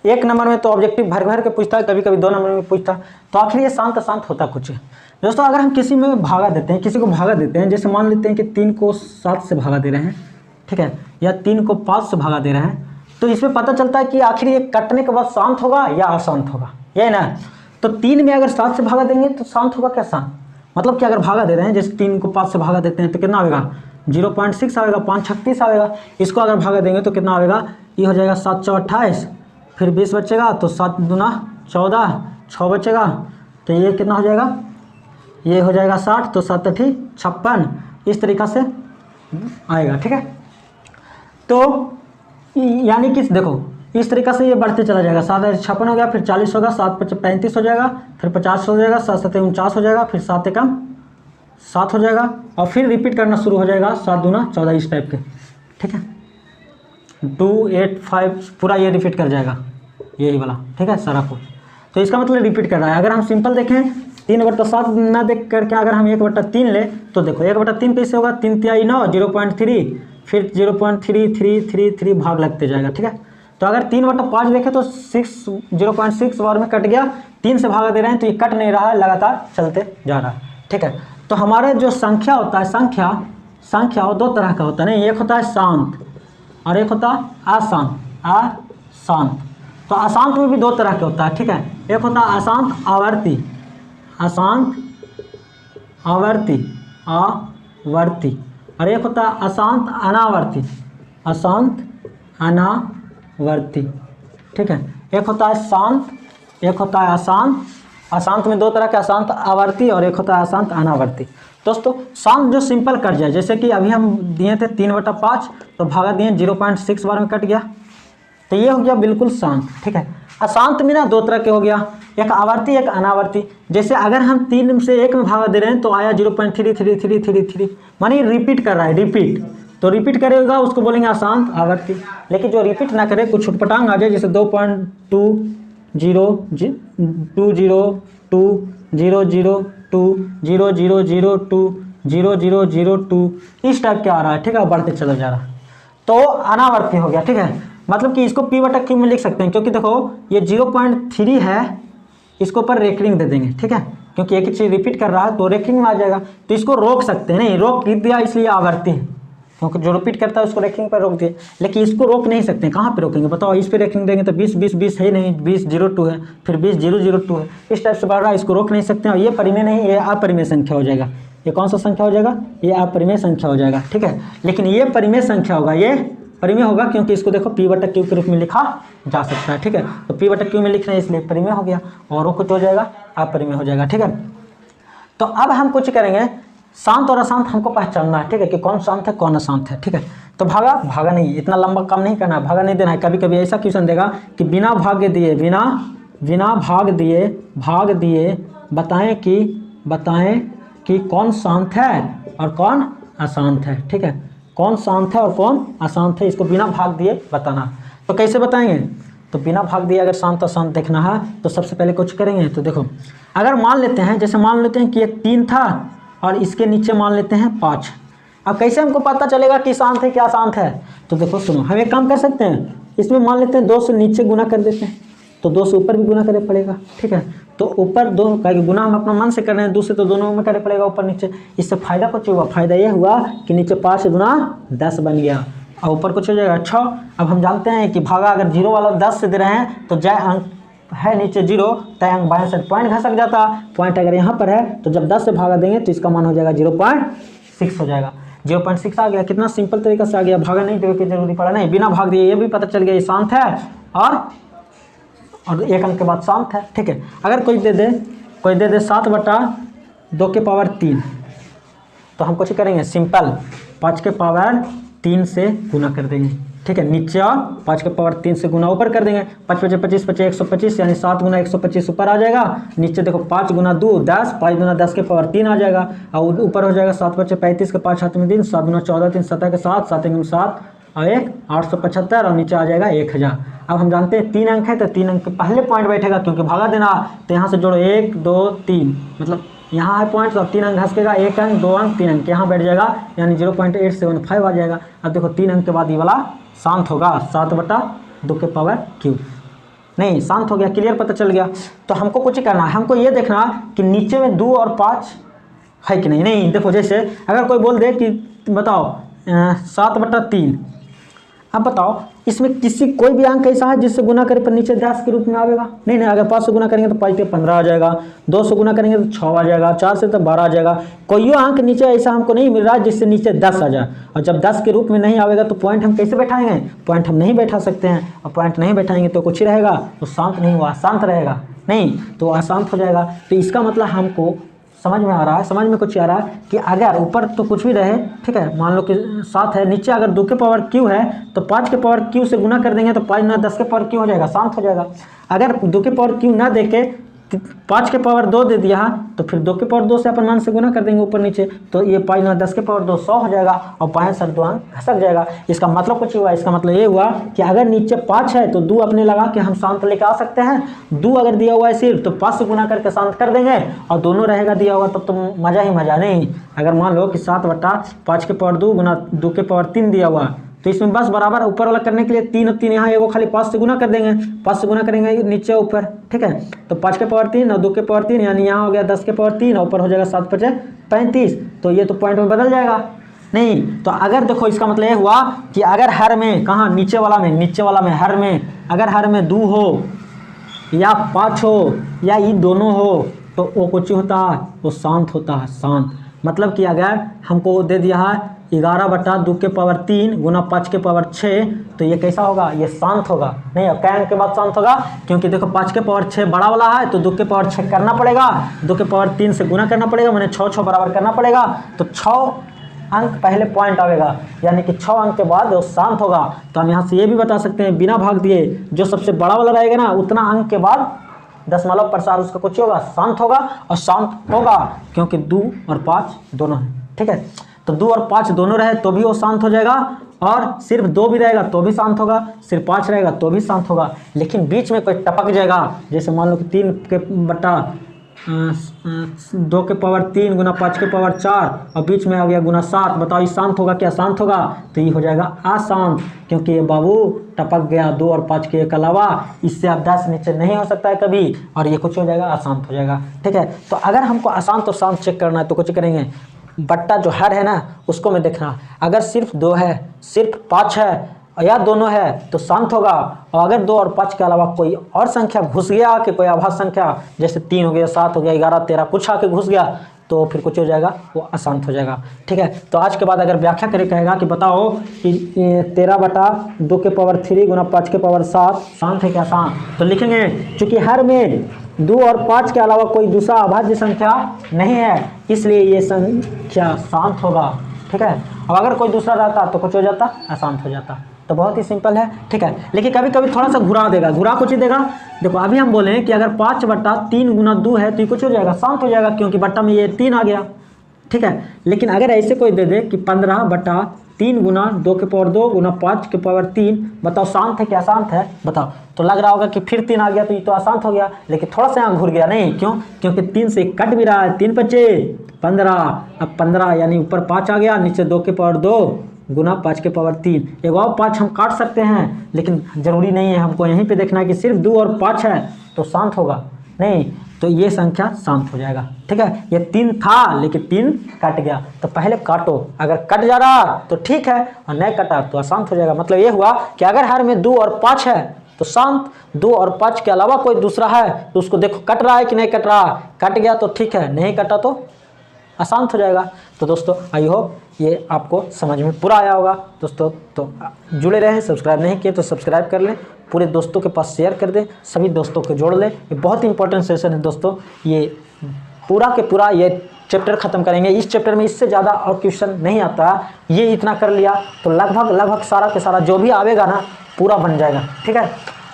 1 नंबर में तो ऑब्जेक्टिव भर के पूछता है, कभी कभी 2 नंबर में पूछता है। तो आखिर ये शांत अशांत होता कुछ है दोस्तों। अगर हम किसी में भागा देते हैं, किसी को भागा देते हैं, जैसे मान लेते हैं कि 3 को 7 से भागा दे रहे हैं, ठीक है, या 3 को 5 से भागा दे रहे हैं, तो इसमें पता चलता है कि आखिर ये कटने के बाद शांत होगा या अशांत होगा, यही ना। तो 3 में अगर 7 से भागा देंगे तो शांत होगा क्या, शांत, मतलब कि अगर भागा दे रहे हैं, जैसे 3 को 5 से भागा देते हैं तो कितना होगा, 0.6 आएगा, 5 36 आएगा। इसको अगर भागा देंगे तो कितना आएगा, ये हो जाएगा 7 चौ 28, फिर 20 बचेगा तो 7 दूना 14, 6 बचेगा तो ये कितना हो जाएगा, ये हो जाएगा 60, तो 7 अठी 56, इस तरीक़ा से आएगा। ठीक है, तो यानी कि देखो इस तरीक़ा से ये बढ़ते चला जाएगा। 7 56 हो गया, फिर 40 होगा, 7 35 हो जाएगा, फिर 50 हो जाएगा, 7 7 49 हो जाएगा, फिर 7 एकम 7 हो जाएगा, और फिर रिपीट करना शुरू हो जाएगा 7 दूना 14 इस टाइप के। ठीक है, 2 8 5 पूरा ये रिपीट कर जाएगा यही वाला। ठीक है, सारा कुछ, तो इसका मतलब रिपीट कर रहा है। अगर हम सिंपल देखें 3/7 ना देख करके अगर हम 1/3 ले तो देखो 1/3 कैसे होगा, 3 3 9, 0.3, फिर 0.3333 भाग लगते जाएगा। ठीक है, तो अगर 3/5 देखें तो 0.6 बार में कट गया, 3 से भागा दे रहे हैं तो ये कट नहीं रहा है, लगातार चलते जा रहा है। ठीक है, तो हमारे जो संख्या होता है, संख्या वो 2 तरह का होता है। नहीं, एक होता है शांत और एक होता है अशांत। तो अशांत में भी 2 तरह के होता है। ठीक है, एक होता है अशांत आवर्ती, और एक होता है अशांत अनावर्ती। ठीक है, एक होता है शांत, एक होता है अशांत। अशांत में 2 तरह के, अशांत आवर्ती और एक होता है अशांत अनावर्ती। दोस्तों शांत जो सिंपल कट जाए, जैसे कि अभी हम दिए थे 3/5 तो भागा दिए 0.6 बार में कट गया, तो ये हो गया बिल्कुल शांत। ठीक है, अशांत में ना 2 तरह के हो गया, एक आवर्ती एक अनावर्ती। जैसे अगर हम 3 से 1 में भागा दे रहे हैं तो आया 0.3333, मानी रिपीट कर रहा है, रिपीट तो रिपीट करेगा उसको बोलेंगे अशांत आवर्ती। लेकिन जो रिपीट ना करे, कुछ छुटपटांग आ जाए, जैसे 2.20020020020002 इस टाइप के आ रहा है। ठीक है, बढ़ते चला जा रहा है, तो अनावर्ती हो गया। ठीक है, मतलब कि इसको P/Q में लिख सकते हैं, क्योंकि देखो ये 0.3 है, इसको ऊपर रेकरिंग दे देंगे। ठीक है, क्योंकि एक ही चीज़ रिपीट कर रहा है तो रेकरिंग में आ जाएगा, तो इसको रोक सकते हैं। नहीं, रोक दिया इसलिए आवर्ती है, क्योंकि जो रिपीट करता है उसको रेकरिंग पर रोक दिए। लेकिन इसको रोक नहीं सकते, कहाँ पे रोकेंगे बताओ, इस पर रेकरिंग देंगे तो 20 है नहीं, 20 है, फिर 20 है, इस टाइप से बढ़ रहा है, इसको रोक नहीं सकते। और ये परिमेय नहीं, ये अपरिमेय संख्या हो जाएगा। ये कौन सा संख्या हो जाएगा, ये अपरिमेय संख्या हो जाएगा। ठीक है, लेकिन ये परिमेय संख्या होगा, ये परिमेय होगा, क्योंकि इसको देखो P/Q के रूप में लिखा जा सकता है। ठीक है, तो P/Q में लिख रहे हैं इसलिए परिमेय हो गया, और वो कुछ हो जाएगा अपरिमेय हो जाएगा। ठीक है, तो अब हम कुछ करेंगे, शांत और अशांत हमको पहचानना है। ठीक है, कि कौन शांत है कौन अशांत है। ठीक है, तो भागा नहीं, इतना लंबा काम नहीं करना है, भागा नहीं देना है। कभी कभी ऐसा क्वेश्चन देगा कि बिना भाग दिए बताएं कि कौन शांत है और कौन अशांत है। ठीक है, कौन शांत है और कौन अशांत है, इसको बिना भाग दिए बताना। तो कैसे बताएंगे, तो बिना भाग दिए अगर शांत अशांत देखना है तो सबसे पहले कुछ करेंगे। तो देखो, अगर मान लेते हैं, जैसे मान लेते हैं कि एक 3 था और इसके नीचे मान लेते हैं 5। अब कैसे हमको पता चलेगा कि शांत है क्या अशांत है, तो देखो सुनो, हम एक काम कर सकते हैं, इसमें मान लेते हैं 2 से नीचे गुना कर देते हैं, तो 2 से ऊपर भी गुना करना पड़ेगा। ठीक है, तो ऊपर 2 का गुना हम अपना मन से कर रहे हैं, 2 से तो दोनों में करना पड़ेगा ऊपर नीचे। इससे फायदा कुछ हुआ, फायदा ये हुआ कि नीचे 5 गुना 10 बन गया, और ऊपर कुछ हो जाएगा 6। अब हम जानते हैं कि भागा अगर 0 वाला 10 से दे रहे हैं तो जय अंक है नीचे 0, तय अंक बाएं से पॉइंट घसक जाता, पॉइंट अगर यहाँ पर है तो जब 10 से भागा देंगे तो इसका मान हो जाएगा 0.6 हो जाएगा। 0.6 आ गया, कितना सिंपल तरीका से आ गया, भागा नहीं देने की जरूरी पड़ा नहीं, बिना भाग दिए ये भी पता चल गया ये शांत है और 1 अंक के बाद शांत है। ठीक है, अगर कोई दे दे 7/2 तो हम कुछ करेंगे सिंपल, 5/3 से गुना कर देंगे। ठीक है, नीचे 5/3 से गुना ऊपर कर देंगे, 5 × 5 = 25, 125, यानी 7 × 125 ऊपर आ जाएगा। नीचे देखो 5 × 2 10, 5 × 10⁻³ आ जाएगा, और ऊपर हो जाएगा 7 × 35 के 5 हाथ में 3, 7 × 14 3 7 के 7, 7 × 7 और 1 875, और नीचे आ जाएगा 1000। अब हम जानते हैं 3 अंक है तो 3 अंक के पहले पॉइंट बैठेगा, क्योंकि भागा देना, तो यहाँ से जोड़ो 1 2 3, मतलब यहाँ है पॉइंट, तो अब 3 अंक घसकेगा, 1 अंक 2 अंक 3 अंक यहाँ बैठ जाएगा, यानी 0.875 आ जाएगा। अब देखो 3 अंक के बाद ये वाला शांत होगा, 7/2 नहीं शांत हो गया, क्लियर पता चल गया। तो हमको कुछ करना है, हमको ये देखना कि नीचे में 2 और 5 है कि नहीं। देखो जैसे अगर कोई बोल दे कि बताओ 7/3, अब बताओ इसमें किसी कोई भी अंक ऐसा है जिससे गुना करे पर नीचे 10 के रूप में आवेगा? नहीं, अगर 5 से गुना करेंगे तो 5 पे 15 आ जाएगा, 2 से गुना करेंगे तो 6 आ जाएगा, 4 से तो 12 आ जाएगा। कोई अंक नीचे ऐसा हमको नहीं मिल रहा है जिससे नीचे 10 आ जाए। और जब 10 के रूप में नहीं आवेगा तो पॉइंट हम कैसे बैठाएंगे? पॉइंट हम नहीं बैठा सकते हैं, और पॉइंट नहीं बैठाएंगे तो कुछ ही रहेगा, तो शांत नहीं हुआ, शांत रहेगा नहीं तो अशांत हो जाएगा। तो इसका मतलब हमको समझ में आ रहा है, समझ में कुछ आ रहा है कि अगर ऊपर तो कुछ भी रहे, ठीक है, मान लो कि 7 है, नीचे अगर 2 के पावर क्यू है तो 5 के पावर क्यू से गुना कर देंगे तो 5 9 10 के पावर क्यू हो जाएगा, शांत हो जाएगा। अगर 2 के पावर क्यू ना दे के 5 के पावर 2 दे दिया तो फिर 2 के पावर 2 से अपन मान से गुना कर देंगे ऊपर नीचे, तो ये 5 9 10 के पावर 2 100 हो जाएगा और 5 सर 2 अंक खसक जाएगा। इसका मतलब कुछ हुआ, इसका मतलब ये हुआ कि अगर नीचे 5 है तो 2 अपने लगा के हम शांत लेकर आ सकते हैं। 2 अगर दिया हुआ है सिर्फ तो 5 से गुना करके शांत कर देंगे, और दोनों रहेगा दिया हुआ तब तो मज़ा ही मज़ा। नहीं, अगर मान लो कि 7/5 के पावर 2 गुना 2 के पावर 3 दिया हुआ तो इसमें बस बराबर ऊपर वाला करने के लिए 3 और 3 यहाँ एगो खाली 5 से गुना कर देंगे, 5 से गुना करेंगे नीचे ऊपर, ठीक है। तो 5 के पावर 3 और 2 के पावर 3 यानी यहाँ हो गया 10 के पावर 3 और ऊपर हो जाएगा 7 5 35, तो ये तो पॉइंट में बदल जाएगा। नहीं तो अगर देखो इसका मतलब ये हुआ कि अगर हर में, कहाँ, नीचे वाला में हर में, अगर हर में 2 हो या 5 हो या ये दोनों हो तो वो कुछ होता है, वो शांत होता है, शांत। मतलब कि अगर हमको दे दिया है 11/2 के पावर 3 गुना 5 के पावर 6 तो ये कैसा होगा? ये शांत होगा। नहीं, अब क्या अंक के बाद शांत होगा? क्योंकि देखो 5 के पावर 6 बड़ा वाला है तो 2 के पावर 6 करना पड़ेगा, 2 के पावर 3 से गुना करना पड़ेगा, मैंने 6 बराबर करना पड़ेगा, तो 6 अंक पहले पॉइंट आएगा, यानी कि 6 अंक के बाद वो शांत होगा। तो हम यहाँ से ये भी बता सकते हैं बिना भाग दिए, जो सबसे बड़ा वाला रहेगा ना उतना अंक के बाद दशमलव प्रसार उसका कुछ होगा, शांत होगा। और शांत होगा क्योंकि 2 और 5 दोनों हैं, ठीक है। तो 2 और 5 दोनों रहे तो भी वो शांत हो जाएगा, और सिर्फ 2 भी रहेगा तो भी शांत होगा, सिर्फ 5 रहेगा तो भी शांत होगा। लेकिन बीच में कोई टपक जाएगा, जैसे मान लो कि 3 के बटा 2 के पावर 3 गुना 5 के पावर 4 और बीच में आ गया गुना 7, बताओ ये शांत होगा क्या शांत होगा? तो ये हो जाएगा अशांत, क्योंकि ये बाबू टपक गया 2 और 5 के अलावा, इससे अब 10 नीचे नहीं हो सकता है कभी, और ये कुछ हो जाएगा, अशांत हो जाएगा, ठीक है। तो अगर हमको अशांत और शांत चेक करना है तो कुछ करेंगे, बट्टा जो हर है ना उसको में देखना, अगर सिर्फ 2 है, सिर्फ 5 है या दोनों है तो शांत होगा, और अगर 2 और 5 के अलावा कोई और संख्या घुस गया कि कोई आभास संख्या जैसे 3 हो गया, 7 हो गया, 11 13 कुछ आके घुस गया तो फिर कुछ हो जाएगा, वो अशांत हो जाएगा, ठीक है। तो आज के बाद अगर व्याख्या करे कहेगा कि बताओ कि 13/2 के पावर 3 गुना 5 के पावर 7 शांत है क्या शांत, तो लिखेंगे चूँकि हर में 2 और 5 के अलावा कोई दूसरा अभाज्य संख्या नहीं है इसलिए ये संख्या शांत होगा, ठीक है। अब अगर कोई दूसरा रहता तो कुछ हो जाता, अशांत हो जाता। तो बहुत ही सिंपल है, ठीक है। लेकिन कभी कभी थोड़ा सा घुरा देगा, घुरा कुछ ही देगा। देखो अभी हम बोले कि अगर 5/3 गुना 2 है तो ये कुछ हो जाएगा, शांत हो जाएगा, क्योंकि बट्टा में ये 3 आ गया, ठीक है। लेकिन अगर ऐसे कोई दे दे कि 15/3 गुना 2 के पावर 2 गुना 5 के पावर 3, बताओ शांत है क्या अशांत है? बताओ। तो लग रहा होगा कि फिर 3 आ गया तो ये तो अशांत हो गया, लेकिन थोड़ा सा यहाँ घुर गया, नहीं क्यों? क्योंकि 3 से कट भी रहा है, 3 बचे 15, अब 15 यानी ऊपर 5 आ गया, नीचे 2 के पावर 2 गुना 5 के पावर 3, एक और 5 हम काट सकते हैं, लेकिन ज़रूरी नहीं है, हमको यहीं पे देखना है कि सिर्फ 2 और 5 है तो शांत होगा, नहीं तो ये संख्या शांत हो जाएगा, ठीक है। ये 3 था लेकिन 3 कट गया, तो पहले काटो, अगर कट जा रहा तो ठीक है और नहीं कटा तो अशांत हो जाएगा। मतलब ये हुआ कि अगर हर में 2 और 5 है तो शांत, 2 और 5 के अलावा कोई दूसरा है तो उसको देखो कट रहा है कि नहीं कट रहा, कट गया तो ठीक है, नहीं कटा तो अशांत हो जाएगा। तो दोस्तों आई होप ये आपको समझ में पूरा आया होगा दोस्तों। तो जुड़े रहें, सब्सक्राइब नहीं किए तो सब्सक्राइब कर लें, पूरे दोस्तों के पास शेयर कर दें, सभी दोस्तों को जोड़ लें। ये बहुत ही इंपॉर्टेंट सेशन है दोस्तों, ये पूरा के पूरा ये चैप्टर ख़त्म करेंगे। इस चैप्टर में इससे ज़्यादा और क्वेश्चन नहीं आता, ये इतना कर लिया तो लगभग सारा के सारा जो भी आवेगा ना पूरा बन जाएगा, ठीक है।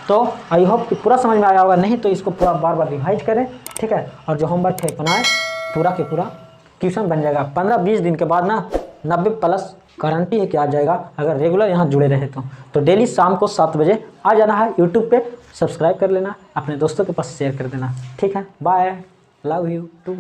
तो आई होप कि पूरा समझ में आया होगा, नहीं तो इसको पूरा बार बार रिवाइज करें, ठीक है। और जो होमवर्क है बनाए, पूरा के पूरा ट्यूशन बन जाएगा। 15-20 दिन के बाद ना 90+ गारंटी है कि आ जाएगा, अगर रेगुलर यहाँ जुड़े रहे तो डेली शाम को 7 बजे आ जाना है यूट्यूब पे, सब्सक्राइब कर लेना, अपने दोस्तों के पास शेयर कर देना, ठीक है। Bye, love you to.